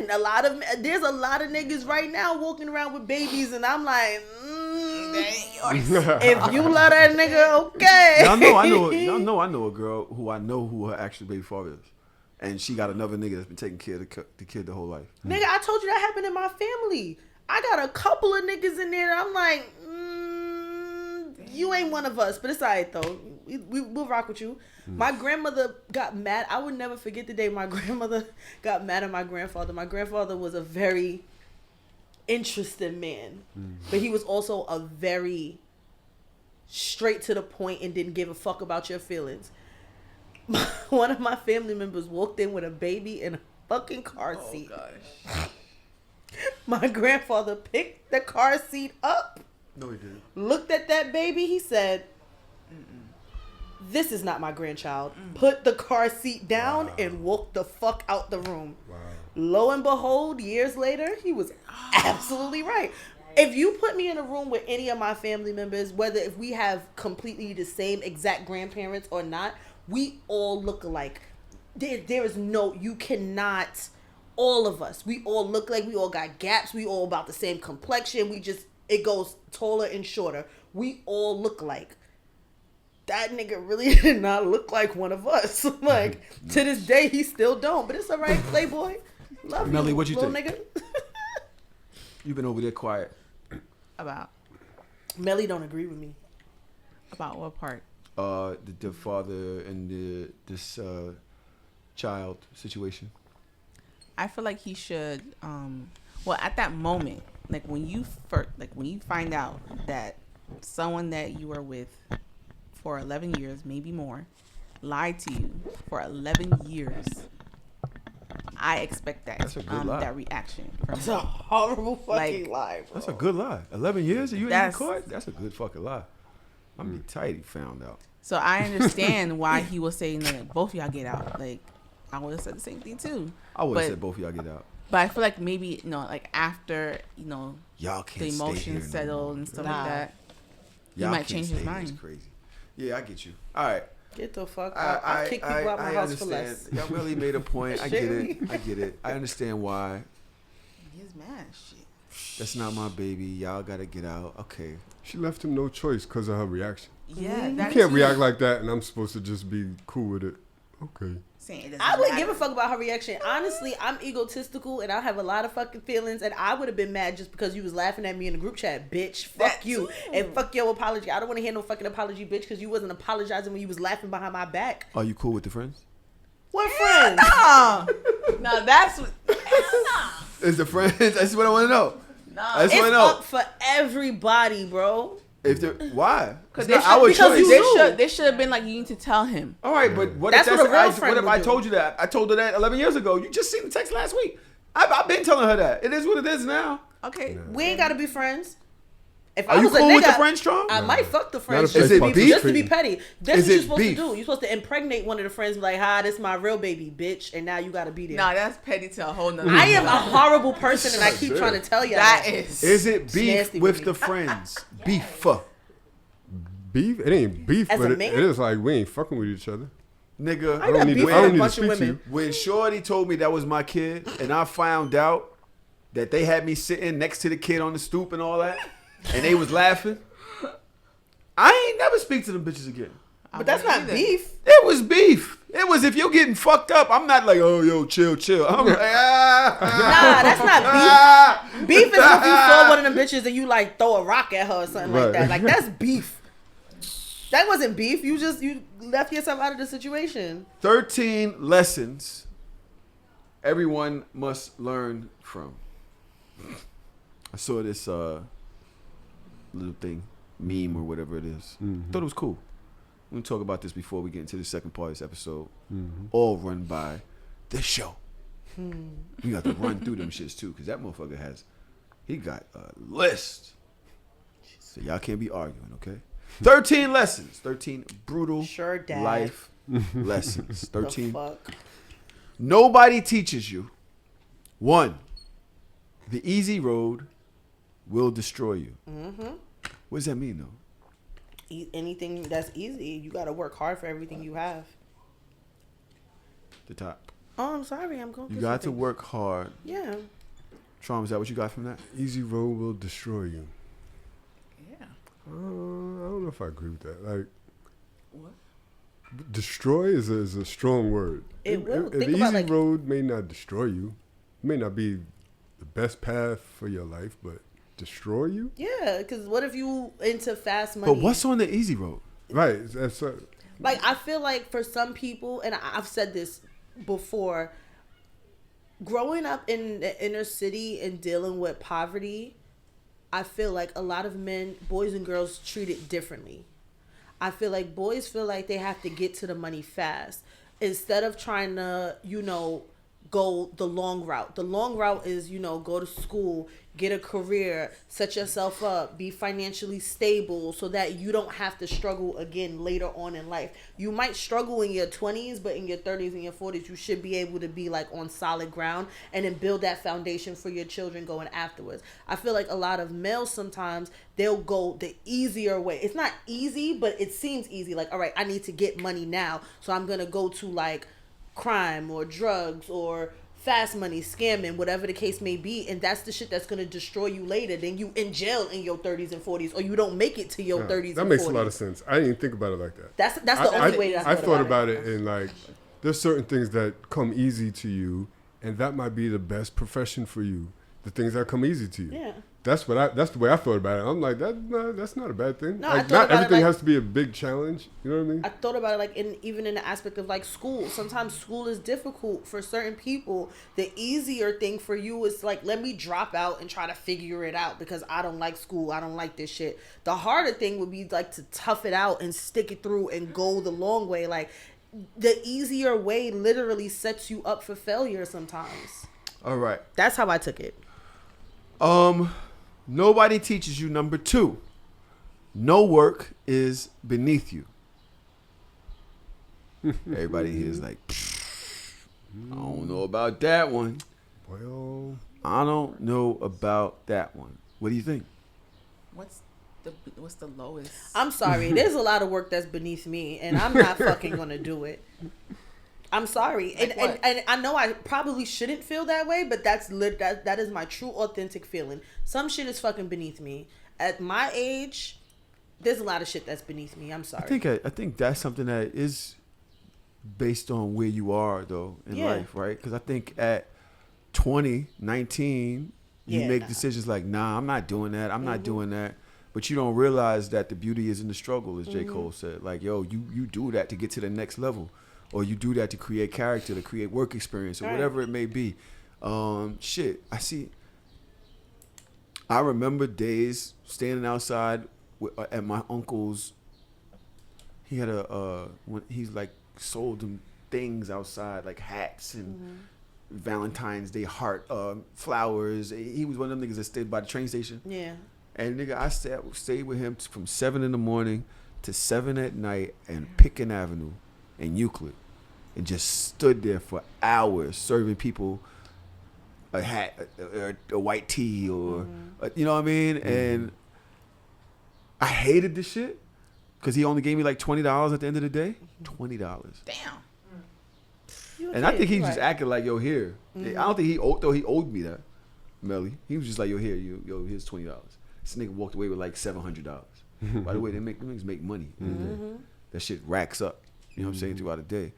There's a lot of niggas right now walking around with babies, and I'm like, if you love that nigga, okay. I know a girl who her actual baby father is, and she got another nigga that's been taking care of the kid the whole life. Nigga, I told you that happened in my family. I got a couple of niggas in there. I'm like, you ain't one of us, but it's alright though. We'll rock with you. My grandmother got mad. I would never forget the day my grandmother got mad at my grandfather. My grandfather was a very interesting man, but he was also a very straight to the point and didn't give a fuck about your feelings. One of my family members walked in with a baby in a fucking car seat. Gosh. My grandfather picked the car seat up, No, he didn't. looked at that baby. He said, "This is not my grandchild." Put the car seat down and walked the fuck out the room. Lo and behold, years later, he was absolutely right. If you put me in a room with any of my family members, whether if we have completely the same exact grandparents or not, we all look alike. There is no, you cannot, all of us, we all look like, we all got gaps, we all about the same complexion, it goes taller and shorter. We all look like. That nigga really did not look like one of us. Like, to this day, he still don't. But it's all right, Playboy. Love you, Melly, what you little think? nigga. You've been over there quiet. About Melly don't agree with me. about what part? The father and this child situation. I feel like he should. Well, at that moment, like when you find out that someone that you were with for 11 years, maybe more, lied to you for 11 years. I expect that. That's a good lie. That reaction from It's a horrible fucking Like, lie, bro. That's a good lie. 11 years? Are you in That's- court? That's a good fucking lie. I'm be tight he found out. So I understand why he was saying that both of y'all get out. Like, I would have said the same thing too. I would have But- said both of y'all get out. But I feel like maybe, like after, Y'all can't the stay emotions here no settled more. and stuff Nah. like that, he Y'all might can't change stay his here. It's mind. crazy. Yeah, I get you. All right. Get the fuck out. I'll kick people out my house for less. Y'all really made a point. I get Shit. it. I get it. I understand why. He's mad. Shit. That's not my baby. Y'all gotta get out. Okay. She left him no choice because of her reaction. Yeah, You that can't too. react like that, and I'm supposed to just be cool with it. Okay. Saying it doesn't I wouldn't matter. give a fuck about her reaction. Honestly, I'm egotistical and I have a lot of fucking feelings, and I would have been mad just because you was laughing at me in the group chat, bitch. Fuck That you. too. And fuck your apology. I don't want to hear no fucking apology, bitch, because you wasn't apologizing when you was laughing behind my back. Are you cool with the friends? What friends? No, that's what. Is the friends? That's what I want to know. No. I just It's want to know. up for everybody, bro. If they're, why? Because It's not our because choice. you- they should have been like, you need to tell him. All right, but what That's if what a real friend what if would I do. told you that? I told her that 11 years ago. You just seen the text last week. I've been telling her that. It is what it is now. Okay. We ain't gotta be friends. If Are you was a cool with the nigga, friend, Strong? I might fuck the friend Not if just, they to be, participating. just to be petty. That's Is what you're it supposed beef? to do. You're supposed to impregnate one of the friends, be like, "Hi, this is my real baby, bitch," and now you gotta be there. Nah, that's petty to a whole nother. I am a level. horrible person, and I keep trying to tell you That is. Is it It's beef nasty with with the me. friends? Beef. Beef? It ain't beef, As but a it man? is like we ain't fucking with each other. Nigga, I don't got need beef to- with I don't a need to bunch of speak to women. you. when Shorty told me that was my kid, and I found out that they had me sitting next to the kid on the stoop and all that, and they was laughing, I ain't never speak to them bitches again. But that's not beef. It was beef. It was if you're getting fucked up, I'm not like, oh, yo, chill. I'm like, Nah, that's not ah. beef. Beef is if you saw one of them bitches and you like throw a rock at her or something like Right. that. Like that's beef. That wasn't beef. You left yourself out of the situation. 13 lessons everyone must learn from. I saw this little thing, meme or whatever it is. Thought it was cool. We're going to talk about this before we get into the second part of this episode. All run by the show. We got to run through them shits too, because that motherfucker he got a list. So y'all can't be arguing, okay? 13 lessons. 13 brutal Sure, Dad. life lessons. 13. The fuck? Nobody teaches you. 1, the easy road will destroy you. What does that mean, though? Anything that's easy, you gotta work hard for everything you have. The top. Oh, I'm sorry. I'm going. You through got to something. work hard. Yeah. Traum, is that what you got from that? Easy road will destroy you. Yeah. I don't know if I agree with that. Like, What? destroy is a strong word. It will. If Think the about, easy like- road may not destroy you, it may not be the best path for your life, but destroy you? Yeah, because what if you into fast money? But what's on the easy road? Right. That's Like, I feel like for some people, and I've said this before, growing up in the inner city and dealing with poverty, I feel like a lot of men, boys and girls, treat it differently. I feel like boys feel like they have to get to the money fast instead of trying to, go the long route. The long route is, go to school, get a career, set yourself up, be financially stable so that you don't have to struggle again later on in life. You might struggle in your 20s, but in your 30s and your 40s, you should be able to be like on solid ground and then build that foundation for your children going afterwards. I feel like a lot of males sometimes, they'll go the easier way. It's not easy, but it seems easy. Like, all right, I need to get money now, so I'm going to go to like crime or drugs or fast money, scamming, whatever the case may be, and that's the shit that's going to destroy you later. Then you in jail in your 30s and 40s, or you don't make it to your 30s and 40s. That makes a lot of sense. I didn't even think about it like that. That's the only way that I thought about it in like, there's certain things that come easy to you, and that might be the best profession for you. The things that come easy to you. Yeah. That's the way I thought about it. I'm like, that's not a bad thing. No, like, not everything has to be a big challenge. You know what I mean? I thought about it like even in the aspect of like school. Sometimes school is difficult for certain people. The easier thing for you is like, let me drop out and try to figure it out because I don't like school. I don't like this shit. The harder thing would be like to tough it out and stick it through and go the long way. Like the easier way literally sets you up for failure sometimes. All right. That's how I took it. Nobody teaches you. Number 2, no work is beneath you. Everybody here is like, I don't know about that one. Well, I don't know about that one. What do you think? What's the lowest? I'm sorry. There's a lot of work that's beneath me, and I'm not fucking gonna do it. I'm sorry, Like and I know I probably shouldn't feel that way, but that is my true authentic feeling. Some shit is fucking beneath me. At my age, there's a lot of shit that's beneath me. I'm sorry. I think that's something that is based on where you are though in life, right? Because I think at 20, 19, you make decisions like, nah, I'm not doing that. I'm not doing that. But you don't realize that the beauty is in the struggle, as J. Cole said. Like, yo, you do that to get to the next level. Or you do that to create character, to create work experience, or whatever it may be. I remember days standing outside at my uncle's. He had he's like sold them things outside, like hats and Valentine's Day heart flowers. He was one of them niggas that stayed by the train station. Yeah. And nigga, I stayed with him from 7 a.m. to 7 p.m. and Pickens Avenue in Euclid, and just stood there for hours serving people a hat, a white tee, or you know what I mean. And I hated this shit because he only gave me like $20 at the end of the day. $20. Damn. And I think he just acted like, yo, here. I don't think he owed me that, Melly. He was just like, yo, here, here's $20. This nigga walked away with like $700. By the way, niggas make money. That shit racks up. You know what I'm saying, throughout the day.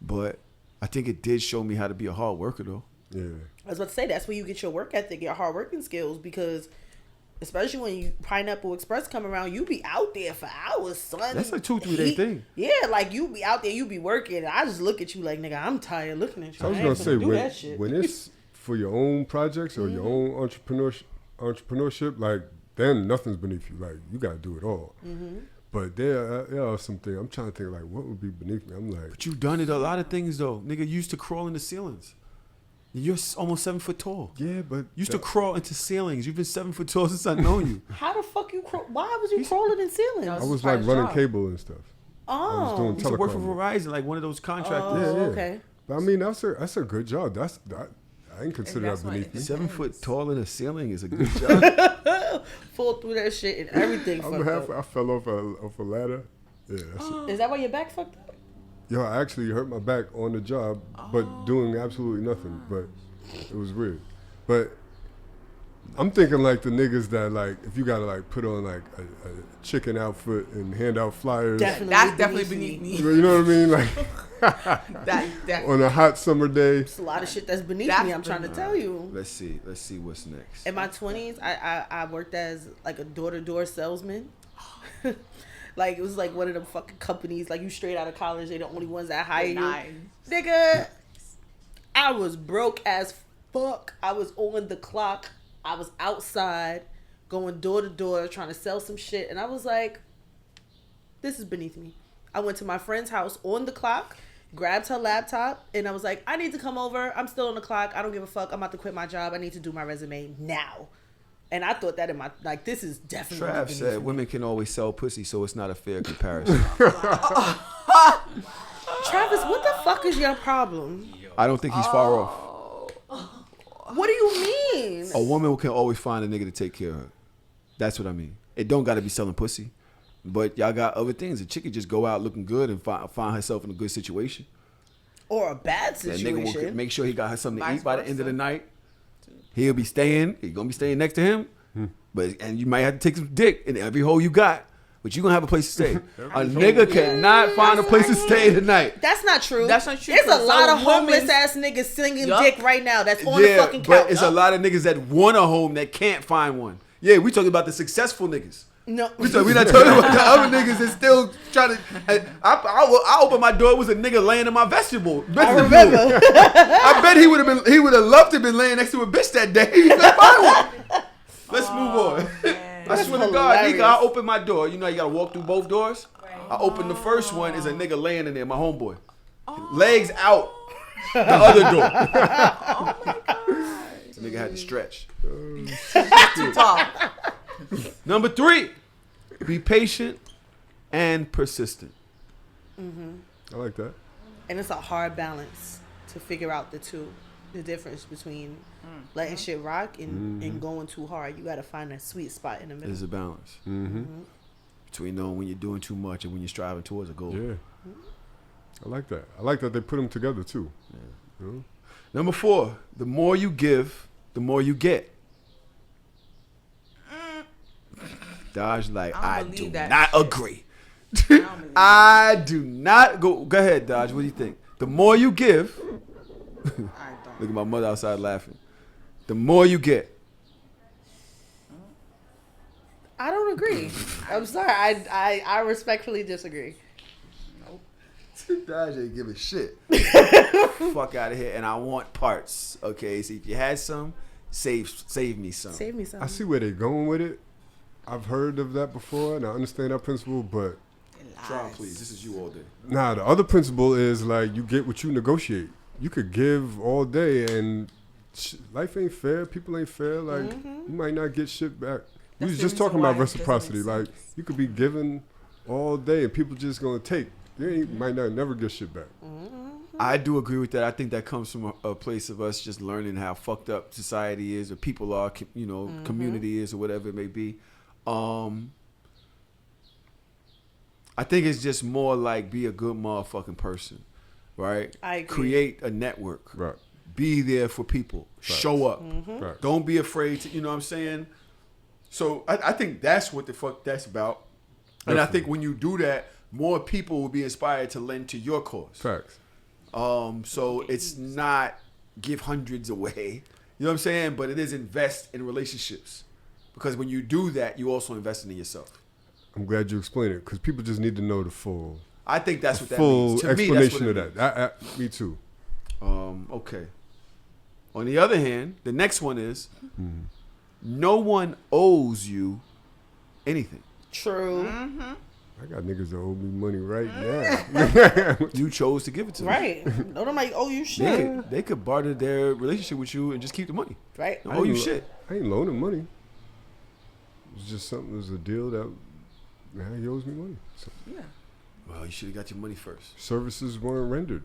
But I think it did show me how to be a hard worker, though. yeah. I was about to say, that's where you get your work ethic, your hard working skills, because especially when you Pineapple Express come around, you be out there for hours, son. That's like 2-3 day thing. Yeah, like you be out there, you be working, and I just look at you like, nigga, I'm tired looking at you. So I was gonna say when it's for your own projects or your own entrepreneurship, like then nothing's beneath you. Like you gotta do it all. But there are some things I'm trying to think like what would be beneath me. I'm like, But you've done it a lot of things, though. Nigga used to crawl in the ceilings. You're almost 7 foot tall. yeah, but Used to crawl into ceilings. You've been 7 foot tall since I know you. How the fuck you why was you crawling in ceilings? I was like running cable and stuff. I was doing Used to work for telecom. Verizon, like one of those contractors. Yeah. Okay. But I mean that's a good job. I ain't consider that's that why beneath me. 7 foot tall in a ceiling is a good job. Fall through that shit and everything I'm fucked half, up. I fell off a ladder. Yeah, that's it. Is that why your back fucked up? Yo, I actually hurt my back on the job, but doing absolutely nothing. But it was weird. But I'm thinking like the niggas that like if you gotta like put on like a chicken outfit and hand out flyers. That's definitely beneath me. You know what I mean? Like That on a hot summer day. It's a lot of shit that's beneath That's me. I'm trying to tell you. Let's see what's next. In my 20s, I worked as like a door-to-door salesman. Like it was like one of them fucking companies. Like you straight out of college, they the only ones that hire you. Nigga, I was broke as fuck. I was on the clock. I was outside going door to door trying to sell some shit, and I was like, this is beneath me. I went to my friend's house on the clock. grabbed her laptop, and I was like, I need to come over. I'm still on the clock. I don't give a fuck. I'm about to quit my job. I need to do my resume now. And I thought that in my, like, this is definitely. Trav said women can always sell pussy, so it's not a fair comparison. Travis, what the fuck is your problem? I don't think he's far off. What do you mean? A woman can always find a nigga to take care of her. That's what I mean. It don't got to be selling pussy. But y'all got other things. A chick could just go out looking good and find herself in a good situation. Or a bad That situation. nigga will make sure he got her something to Vice eat by the end of the versa. night. He'll be staying. He's going to be staying next to him. And you might have to take some dick in every hole you got. But you going to have a place to stay. A nigga cannot find a place to stay tonight. That's not true. That's not true, There's a because lot some of homeless women- ass niggas singing Yup. dick right now. That's on the fucking couch. But it's a lot of niggas that want a home that can't find one. Yeah, we talking about the successful niggas. No. We not talking about the other niggas that still trying to. I opened my door. It was a nigga laying in my vegetable. I remember. I bet he would have been. He would have loved to have been laying next to a bitch that day. He couldn't find one. Let's move on. I swear to God, nigga, I opened my door. You know, you gotta walk through both doors. I opened the first one. Is a nigga laying in there. My homeboy, legs out. The other door. The nigga had to stretch. Too tall. Number 3, be patient and persistent. I like that. And it's a hard balance to figure out the difference between letting shit rock and going too hard. You got to find that sweet spot in the middle. There's a balance between knowing when you're doing too much and when you're striving towards a goal. Yeah. I like that. I like that they put them together too. You know? Number 4, the more you give, the more you get. Dodge like, I don't do believe that not shit. agree. don't believe I do not go ahead, Dodge. What do you think? The more you give, I don't. look at my mother outside laughing. The more you get. I don't agree. I'm sorry. I respectfully disagree. Dodge ain't giving shit. Fuck out of here. And I want parts. Okay, so if you had some, save me some. Save me some. I see where they're going with it. I've heard of that before, and I understand that principle, but Try, please. This is you all day. nah, the other principle is like you get what you negotiate. You could give all day, and life ain't fair. People ain't fair. Like you might not get shit back. We That's was the just reason talking about why it doesn't reciprocity. make Like sense. you could be giving all day, and people just gonna take. You might not never get shit back. I do agree with that. I think that comes from a place of us just learning how fucked up society is, or people are, you know, community is, or whatever it may be. I think it's just more like be a good motherfucking person, right? I agree. Create a network. Right. Be there for people. Show up. Right. Don't be afraid to, you know what I'm saying? So I think that's what the fuck that's about. And I think when you do that, more people will be inspired to lend to your cause. Facts. So it's not give hundreds away. You know what I'm saying? But it is invest in relationships. Because when you do that, you also invest in yourself. I'm glad you explained it because people just need to know the full I think that's what that full means. To me, that's what explanation it of means. that. Me too. Okay. On the other hand, the next one is no one owes you anything. True. I got niggas that owe me money right now. You chose to give it to them. Right. No, nobody owe you shit. They could barter their relationship with you and just keep the money. Right. Don't owe you shit. I ain't loaning money. It's just something. It was a deal that he owes me money. So Well, you should have got your money first. services weren't rendered.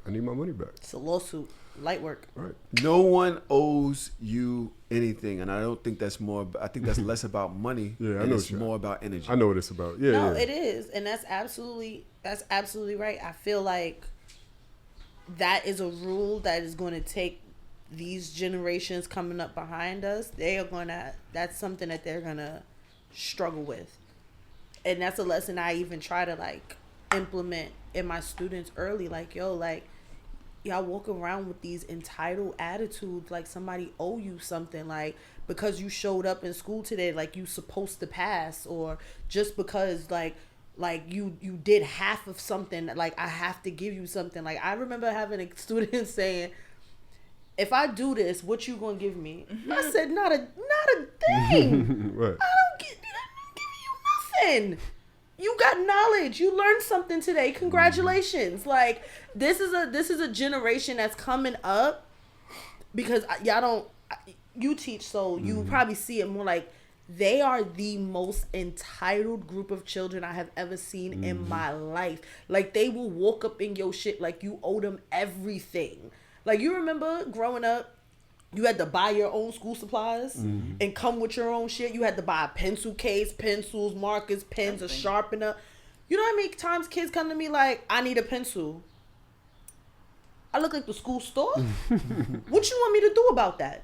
I need my money back. It's a lawsuit. Light work. All right. No one owes you anything, and I don't think that's more. I think that's less about money. Yeah, I and know it's what you- more about energy. I know what it's about. Yeah, No, yeah. it is, and that's absolutely right. I feel like that is a rule that is going to take these generations coming up behind us. That's something that they're gonna struggle with, and that's a lesson I even try to like implement in my students early. Like, yo, like y'all walk around with these entitled attitudes, like somebody owe you something, like because you showed up in school today, like you supposed to pass, or just because like you did half of something, like I have to give you something. Like I remember having a student saying, if I do this, what you gonna give me? I said, not a thing. Right. I'm not giving you nothing. You got knowledge. You learned something today. Congratulations. Like this is a generation that's coming up because y'all don't. You teach, so you probably see it more. Like they are the most entitled group of children I have ever seen in my life. Like they will walk up in your shit like you owe them everything. Like you remember growing up. You had to buy your own school supplies and come with your own shit. You had to buy a pencil case, pencils, markers, pens, a sharpener. You know how many times kids come to me like, I need a pencil. I look like the school store. What you want me to do about that?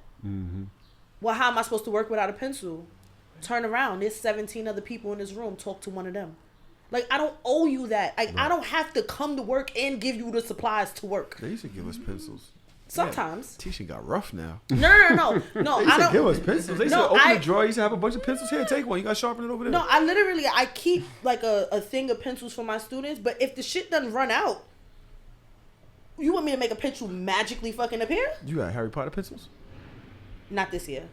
Well, how am I supposed to work without a pencil? Turn around. There's 17 other people in this room. Talk to one of them. Like, I don't owe you that. Like, I don't have to come to work and give you the supplies to work. They used to give us pencils. Sometimes. Teaching got rough now. No. They used to give us pencils. They used to open the drawer. You used to have a bunch of pencils. Here, take one. You got to sharpen it over there. No, I keep like a thing of pencils for my students, but if the shit doesn't run out, you want me to make a pencil magically fucking appear? You got Harry Potter pencils? Not this year.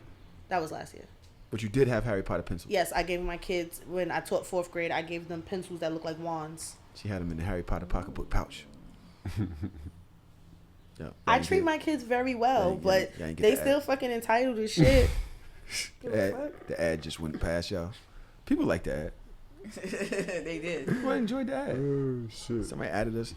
That was last year. But you did have Harry Potter pencils. Yes, I gave my kids, when I taught 4th grade, I gave them pencils that look like wands. She had them in the Harry Potter pocketbook pouch. Yep, I treat my kids very well, but they still fucking entitled as shit. The ad just went past y'all. People like the ad. They did. People enjoyed the ad. Oh, shit. Somebody added us.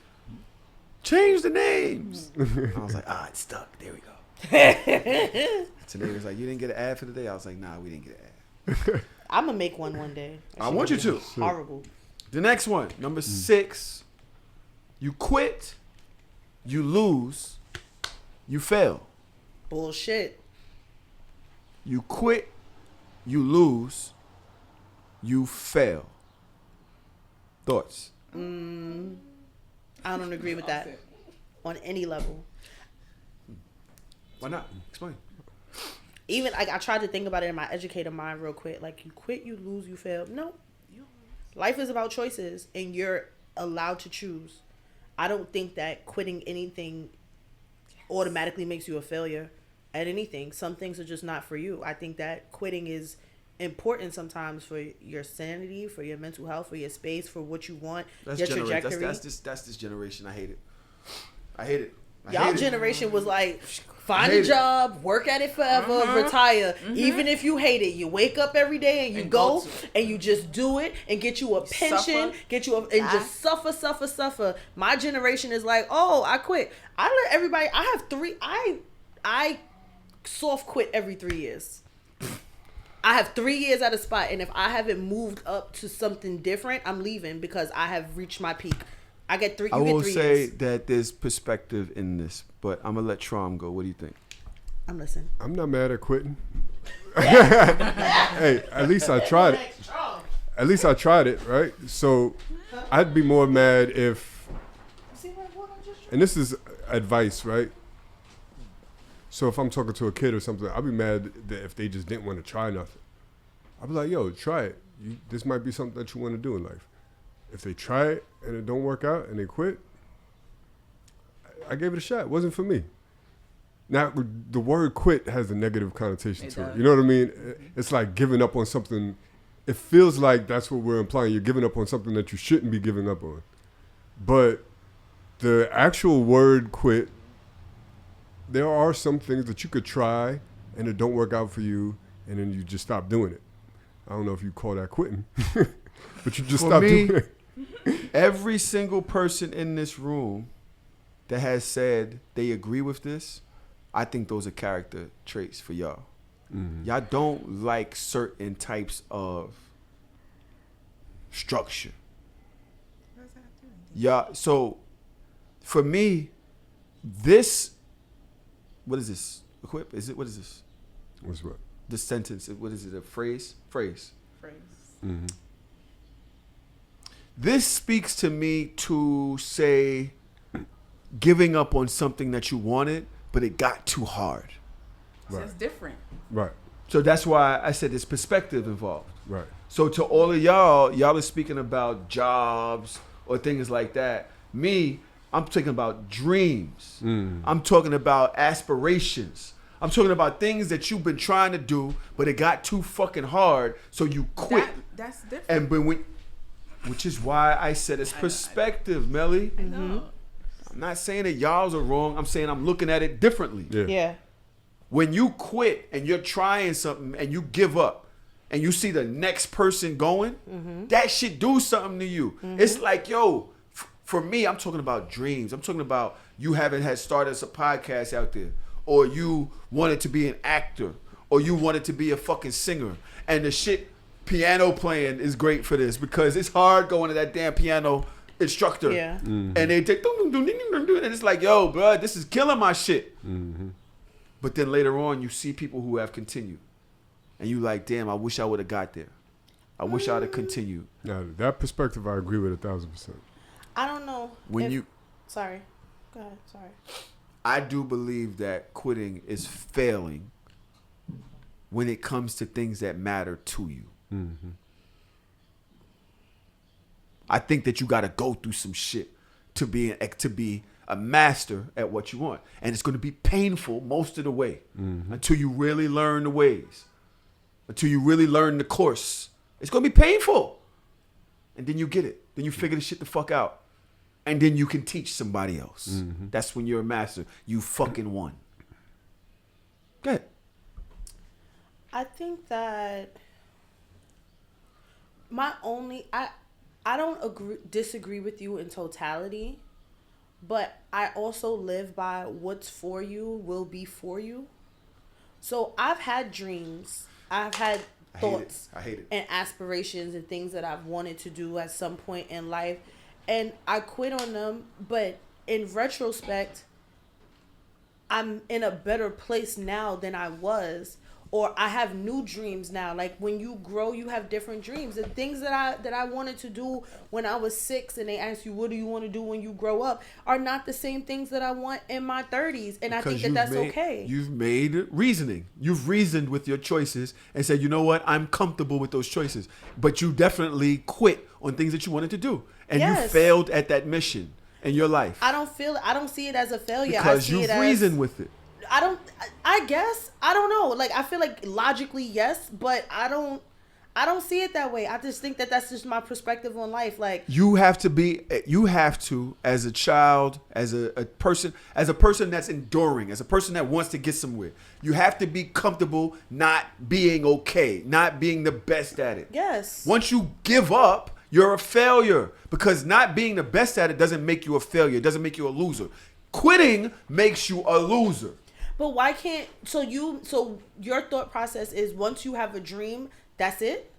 Change the names. I was like, it's stuck. There we go. Today was like, you didn't get an ad for the day? I was like, nah, we didn't get an ad. I'm going to make one day. I want you to. Horrible. The next one, number 6. You quit. You lose, you fail. Bullshit. You quit, you lose, you fail. Thoughts? I don't agree with that on any level. Why not? Explain. Even like I tried to think about it in my educator mind real quick. Like you quit, you lose, you fail. No. Life is about choices and you're allowed to choose. I don't think that quitting anything automatically makes you a failure at anything. Some things are just not for you. I think that quitting is important sometimes for your sanity, for your mental health, for your space, for what you want, your trajectory. That's this generation. I hate it. Y'all generation was like, find a job, work at it forever, retire. Even if you hate it, you wake up every day and you go and you just do it and get you a pension, just suffer. My generation is like, oh, I quit. I let everybody. I have 3. I soft quit every 3 years. I have 3 years at a spot, and if I haven't moved up to something different, I'm leaving because I have reached my peak. I get 3. I will say that there's perspective in this, but I'm gonna let Trom go. What do you think? I'm listening. I'm not mad at quitting. Hey, at least I tried it. At least I tried it, right? So I'd be more mad if, and this is advice, right? So if I'm talking to a kid or something, I'd be mad that if they just didn't want to try nothing. I'd be like, yo, try it. This might be something that you want to do in life. If they try it and it don't work out and they quit, I gave it a shot. It wasn't for me. Now, the word quit has a negative connotation to it. You know what I mean? It's like giving up on something. It feels like that's what we're implying. You're giving up on something that you shouldn't be giving up on. But the actual word quit, there are some things that you could try and it don't work out for you and then you just stop doing it. I don't know if you call that quitting, but you just stop doing it. Every single person in this room that has said they agree with this, I think those are character traits for y'all. Mm-hmm. Y'all don't like certain types of structure. Yeah, so for me, this, what is this? Equip? Is it, what is this? What's what? This sentence, what is it, a phrase? Phrase. Mm-hmm. This speaks to me to say giving up on something that you wanted, but it got too hard. So it's different. Right. So that's why I said there's perspective involved. Right. So to all of y'all are speaking about jobs or things like that. Me, I'm talking about dreams. I'm talking about aspirations. I'm talking about things that you've been trying to do, but it got too fucking hard, so you quit. That's different. And when Which is why I said it's perspective, Melly. I know. I'm not saying that y'all's are wrong. I'm saying I'm looking at it differently. Yeah. When you quit and you're trying something and you give up and you see the next person going, that shit do something to you. It's like, yo, for me, I'm talking about dreams. I'm talking about you haven't had started a podcast out there, or you wanted to be an actor, or you wanted to be a fucking singer. And the shit piano playing is great for this because it's hard going to that damn piano instructor. Yeah. And they take and it's like, yo, bro, this is killing my shit. But then later on, you see people who have continued, and you like, damn, I wish I would have got there. I wish I'd have continued. Now, that perspective, I agree with 1,000%. I don't know. Sorry. Go ahead. Sorry. I do believe that quitting is failing when it comes to things that matter to you. I think that you got to go through some shit to be a master at what you want. And it's going to be painful most of the way until you really learn the ways, until you really learn the course. It's going to be painful. And then you get it. Then you figure the shit the fuck out. And then you can teach somebody else. That's when you're a master. You fucking won. Go ahead. I think that I don't disagree with you in totality, but I also live by what's for you will be for you. So I've had dreams. I've had thoughts I hate it. and aspirations and things that I've wanted to do at some point in life. And I quit on them. But in retrospect, I'm in a better place now than I was. Or I have new dreams now. Like when you grow, you have different dreams. The things that I wanted to do when I was 6 and they asked you, what do you want to do when you grow up, are not the same things that I want in my 30s. And I think that that's okay. You've made reasoning. You've reasoned with your choices and said, you know what? I'm comfortable with those choices. But you definitely quit on things that you wanted to do. And you failed at that mission in your life. I don't see it as a failure. Because you've reasoned with it. I guess, I don't know. Like, I feel like logically, yes, but I don't see it that way. I just think that that's just my perspective on life. Like, you have to, as a child, as a person that's enduring, as a person that wants to get somewhere, you have to be comfortable not being okay, not being the best at it. Yes. Once you give up, you're a failure, because not being the best at it doesn't make you a failure. It doesn't make you a loser. Quitting makes you a loser. But why can't, so your thought process is once you have a dream, that's it?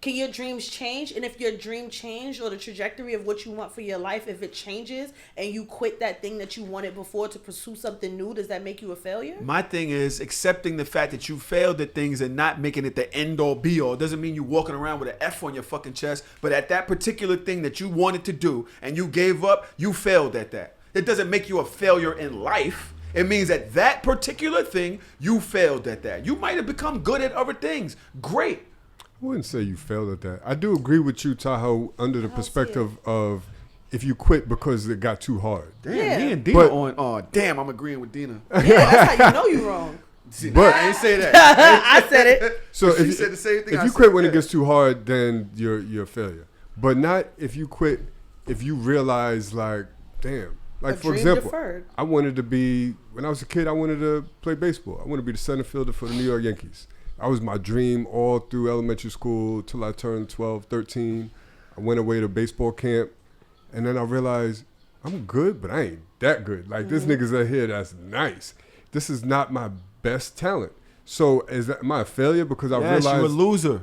Can your dreams change? And if your dream changed, or the trajectory of what you want for your life, if it changes and you quit that thing that you wanted before to pursue something new, does that make you a failure? My thing is accepting the fact that you failed at things and not making it the end all be all. Doesn't mean you walking around with an F on your fucking chest, but at that particular thing that you wanted to do and you gave up, you failed at that. It doesn't make you a failure in life. It means that that particular thing, you failed at that. You might have become good at other things. Great. I wouldn't say you failed at that. I do agree with you, Tahoe, under the perspective of if you quit because it got too hard. Damn, me and Dina I'm agreeing with Dina. Yeah, that's how you know you're wrong. See, but I ain't say that. I said it. So if you said the same thing, if you quit when it gets too hard, then you're a failure. But not if you quit if you realize, like, damn. Like, for example, deferred. I wanted to be, when I was a kid, I wanted to play baseball. I wanted to be the center fielder for the New York Yankees. That was my dream all through elementary school till I turned 12, 13. I went away to baseball camp, and then I realized I'm good, but I ain't that good. Like, this nigga's out here that's nice. This is not my best talent. So am I a failure because I realized? Yes, you're a loser.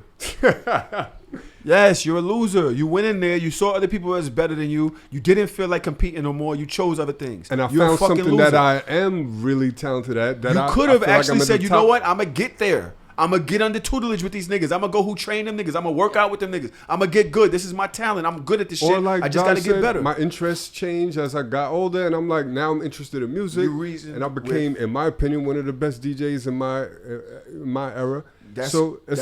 Yes, you're a loser. You went in there, you saw other people as better than you. You didn't feel like competing no more. You chose other things. And I you're found something that I am really talented at. That you could have actually said, you know what? I'm going to get there. I'm going to get under tutelage with these niggas. I'm going to go who train them niggas. I'm going to work out with them niggas. I'm going to get good. This is my talent. I'm good at this shit. Like I just got to get better. My interests changed as I got older, and I'm like, now I'm interested in music. And I became, in my opinion, one of the best DJs in my era. That's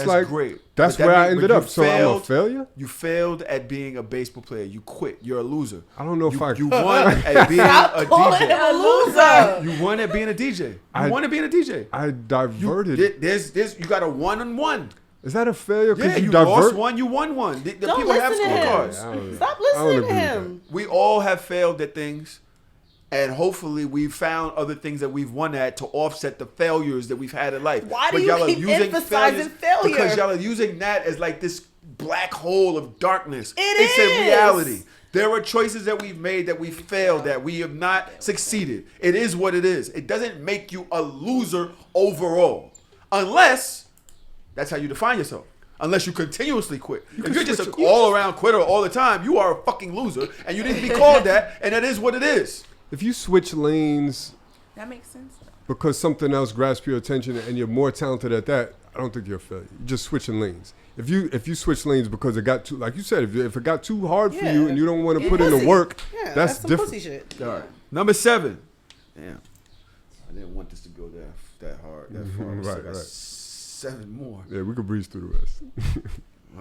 like great. That's where I ended up. So I'm a failure? You failed at being a baseball player. You quit. You're a loser. I don't know if You won at being a DJ. Him a loser. You won at being a DJ. You won at being a DJ. I diverted. There's you got a 1-on-1. Is that a failure? Yeah, Because you divert. lost one, you won one. The Don't people have listen to him. scorecards. Stop I don't listening to agree with him. We all have failed at things, and hopefully we've found other things that we've won at to offset the failures that we've had in life. Why do But you y'all are keep using emphasizing failure? Because y'all are using that as like this black hole of darkness. It It's a is. reality. There are choices that we've made that we failed, that we have not succeeded. It is what it is. It doesn't make you a loser overall, unless that's how you define yourself. Unless you continuously quit. If you're just an all-around quitter all the time, you are a fucking loser, and you need to be called that, and that is what it is. If you switch lanes That makes sense. because something else grasps your attention and you're more talented at that, I don't think you're a failure. You're just switching lanes. If you switch lanes because it got too, like you said, if it got too hard for you and you don't want to put in the Pussy. work, Yeah, that's some different. pussy shit. All right. Number 7. Damn. I didn't want this to go that hard, that far. Right, So I got right. 7 more. Yeah, we could breeze through the rest.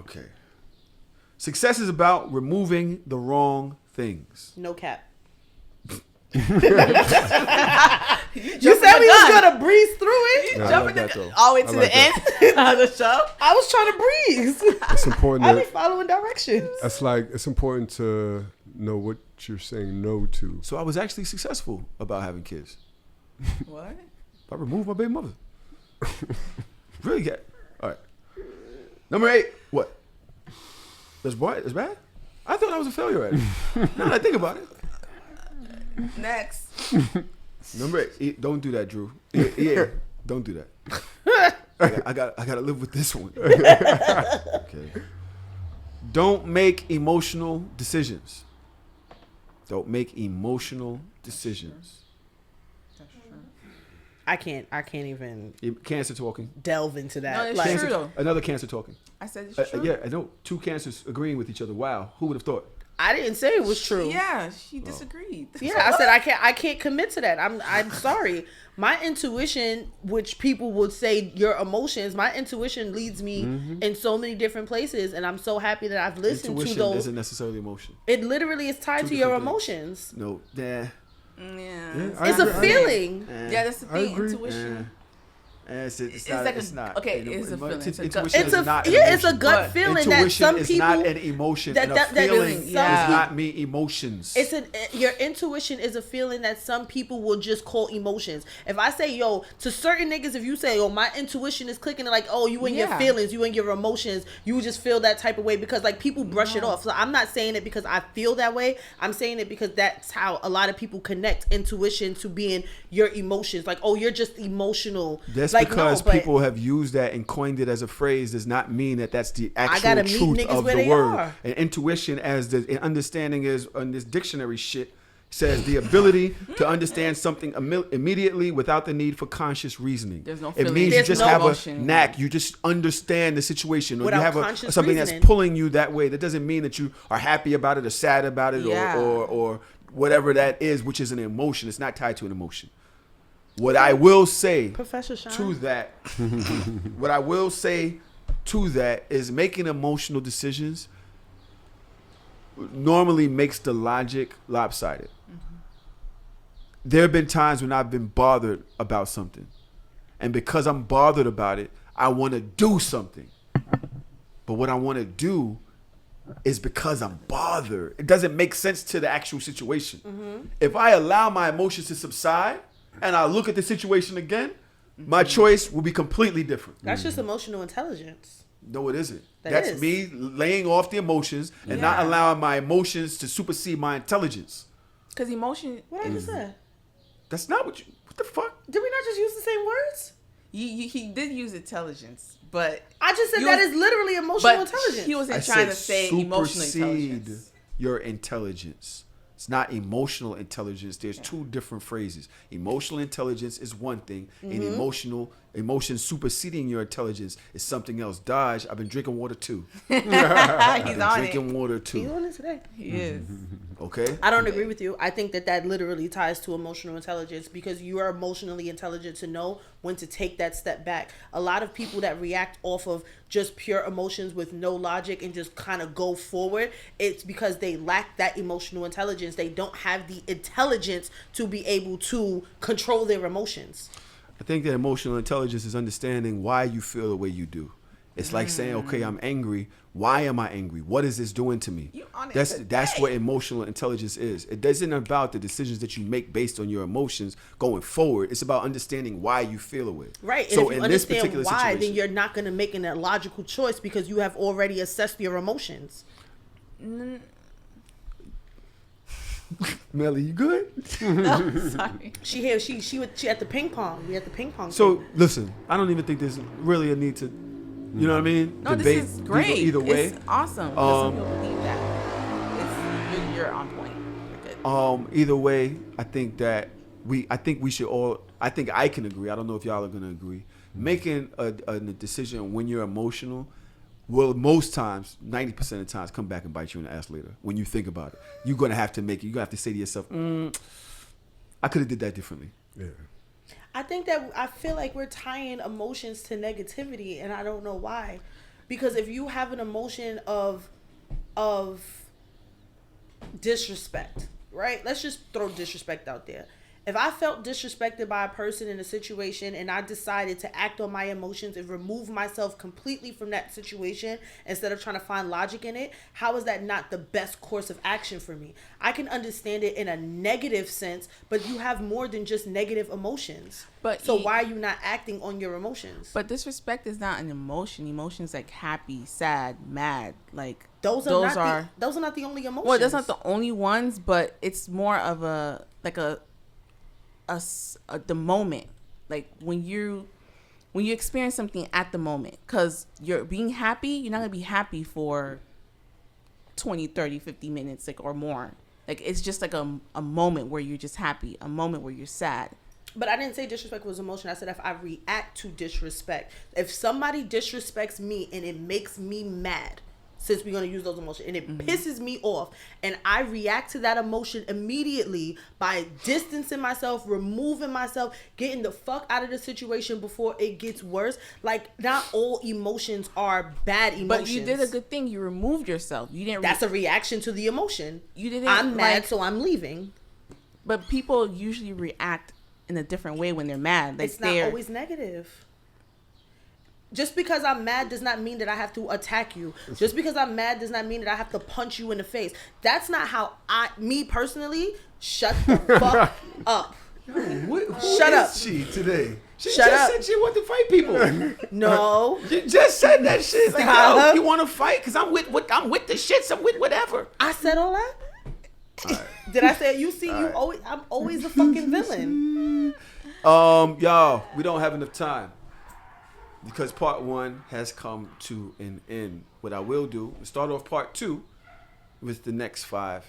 Okay. Success is about removing the wrong things. No cap. You You said we was gonna breeze through it. Nah, I Jumping like that, though. all the way I to like the end of the show. I was trying to breeze. It's important. I be That, following directions. that's like it's important to know what you're saying no to. So I was actually successful about having kids. What? I removed my baby mother. Really get. All right. Number 8. What? That's bad? That's bad? I thought I was a failure at it. Now that I think about it. Next. Number 8. Don't do that, Drew. Yeah, don't do that. I gotta live with this one. Okay. Don't make emotional decisions. Don't make emotional decisions. I can't even Cancer talking. delve into that. No, it's Like, true Cancer, though. another cancer talking. I said it's true. Yeah, I know. 2 cancers agreeing with each other. Wow, who would have thought? I didn't say it was true. Yeah, she disagreed. Yeah, I said I can't commit to that. I'm sorry. My intuition, which people would say your emotions, my intuition leads me in so many different places, and I'm so happy that I've listened Intuition to those. isn't necessarily emotion. It literally is tied Two to your different things. emotions. No, Yeah. I It's a agree. feeling. Yeah, that's the I thing. agree. Intuition. It's It's not. like a- It's not. okay, it's a feeling. It's a gut- Intuition It's a is not an it's a emotion. gut But feeling that Intuition some is people not an emotion, that- and a that- that- feeling yeah. does not mean emotions. It's your intuition is a feeling that some people will just call emotions. If I say, yo, to certain niggas, if you say, oh, my intuition is clicking, like, oh, you in your Yeah. feelings, you in your emotions, you just feel that type of way because like people brush it off. So I'm not saying it because I feel that way. I'm saying it because that's how a lot of people connect intuition to being your emotions. Like, oh, you're just emotional. That's like, because no, but people have used that and coined it as a phrase does not mean that that's the gotta actual meet truth niggas of where the they word. are. And intuition, as the understanding is on this dictionary shit, says the ability to understand something immediately without the need for conscious reasoning. There's no It feeling. means There's you just no have emotion. a knack. You just understand the situation, or Without you have conscious something reasoning. that's pulling you that way. That doesn't mean that you are happy about it or sad about it, Yeah. or whatever that is, which is an emotion. It's not tied to an emotion. What I will say Professor Sean. to that, what I will say to that is making emotional decisions normally makes the logic lopsided. There have been times when I've been bothered about something, and because I'm bothered about it, I want to do something. But what I want to do is because I'm bothered. It doesn't make sense to the actual situation. If I allow my emotions to subside and I look at the situation again, my choice will be completely different. That's just emotional intelligence. No, it isn't. That That's is. me laying off the emotions and not Yeah. allowing my emotions to supersede my intelligence. Because emotion, What I just said. That's not what you. What the fuck? Did we not just use the same words? he did use intelligence, but I just said You- that is literally emotional but intelligence. he wasn't I trying said to say emotional supersede intelligence. your intelligence. It's not emotional intelligence. There's 2 different phrases. Emotional intelligence is one thing, and emotion superseding your intelligence is something else. Dodge, I've been drinking water too. He's Been on drinking it. water He's too. on it today. He is. Okay. I don't agree with you. I think that literally ties to emotional intelligence because you are emotionally intelligent to know when to take that step back. A lot of people that react off of just pure emotions with no logic and just kind of go forward, it's because they lack that emotional intelligence. They don't have the intelligence to be able to control their emotions. I think that emotional intelligence is understanding why you feel the way you do. It's like saying, okay, I'm angry. Why am I angry? What is this doing to me? You on it That's today. what emotional intelligence is. It isn't about the decisions that you make based on your emotions going forward. It's about understanding why you feel a way. Right. So and if you in this understand particular why, situation, then you're not going to make an illogical choice because you have already assessed your emotions. Melly, you good? No, sorry. She at the ping pong. We at the ping pong. So table. listen, I don't even think there's really a need to, you know what I mean? No, Debate this is great. either way. It's awesome. Some people believe that. You're on point. You're good. Either way, I think we should all. I think I can agree. I don't know if y'all are gonna agree. Making a decision when you're emotional will most times, 90% of the times, come back and bite you in the ass later. When you think about it, you're gonna have to make it. You have to say to yourself, "I could have did that differently." Yeah. I feel like we're tying emotions to negativity, and I don't know why. Because if you have an emotion of disrespect, right? Let's just throw disrespect out there. If I felt disrespected by a person in a situation and I decided to act on my emotions and remove myself completely from that situation instead of trying to find logic in it, how is that not the best course of action for me? I can understand it in a negative sense, but you have more than just negative emotions. So why are you not acting on your emotions? But disrespect is not an emotion. Emotions like happy, sad, mad, like those are not the only emotions. Well, that's not the only ones, but it's more of the moment, like when you experience something at the moment, because you're being happy, you're not gonna be happy for 20, 30, 50 minutes, like, or more. Like, it's just like a moment where you're just happy, a moment where you're sad. But I didn't say disrespect was emotion. I said if I react to disrespect, if somebody disrespects me and it makes me mad, since we're going to use those emotions, and it pisses me off, and I react to that emotion immediately by distancing myself, removing myself, getting the fuck out of the situation before it gets worse. Like, not all emotions are bad emotions. But you did a good thing. You removed yourself. You didn't. That's a reaction to the emotion. You didn't. I'm mad, so I'm leaving. But people usually react in a different way when they're mad. Like, it's not always negative. Just because I'm mad does not mean that I have to attack you. Just because I'm mad does not mean that I have to punch you in the face. That's not how me personally, shut the fuck up. Shut up. She today? She Shut just up. said she want to fight people. No. You just said that shit. Like, Stop. yo, you want to fight? Because I'm with the shits. I'm with whatever. I said all that? Did I say, you see, I'm always a fucking villain. Y'all, we don't have enough time. Because part 1 has come to an end. What I will do is start off part 2 with the next 5.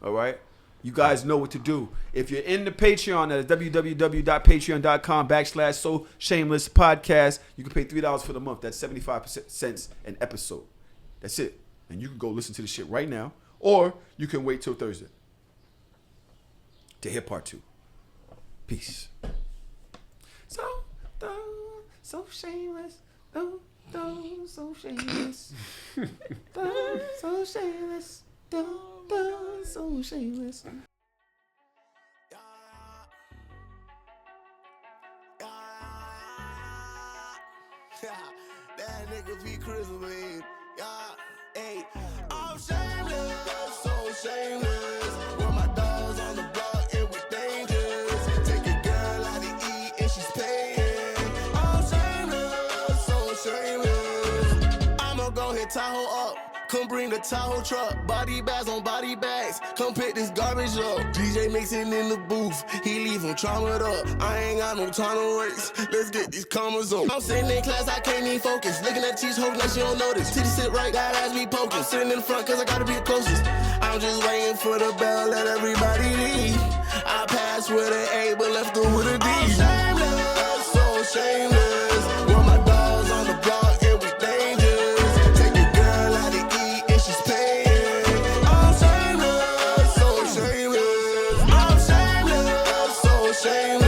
All right? You guys know what to do. If you're in the Patreon, that is www.patreon.com/So Shameless Podcast. You can pay $3 for the month. That's 75 cents an episode. That's it. And you can go listen to the shit right now. Or you can wait till Thursday to hear part 2. Peace. So shameless, so shameless, so shameless, so shameless. That nigga be crispy. Hey, I'm shameless, so shameless. With my dogs on the block, it was dangerous. Take your girl out to eat and she's paying. I'm shameless, so shameless. I'ma go hit Tahoe up. Come bring the Tahoe truck, body bags on body bags. Come pick this garbage up. DJ mixing in the booth, he leave him traumatized up. I ain't got no time to waste. Let's get these commas up. I'm sitting in class, I can't even focus. Looking at these hoes like she don't notice. Titty sit right, got ass me poking. I'm sitting in the front cause I gotta be the closest. I'm just waiting for the bell, let everybody leave. I passed with an A, but left her with a D. I'm shameless, so shameless. With my dogs on the block, it was dangerous. Take your girl out to eat and she's paying. I'm shameless, so shameless. I'm shameless, so shameless.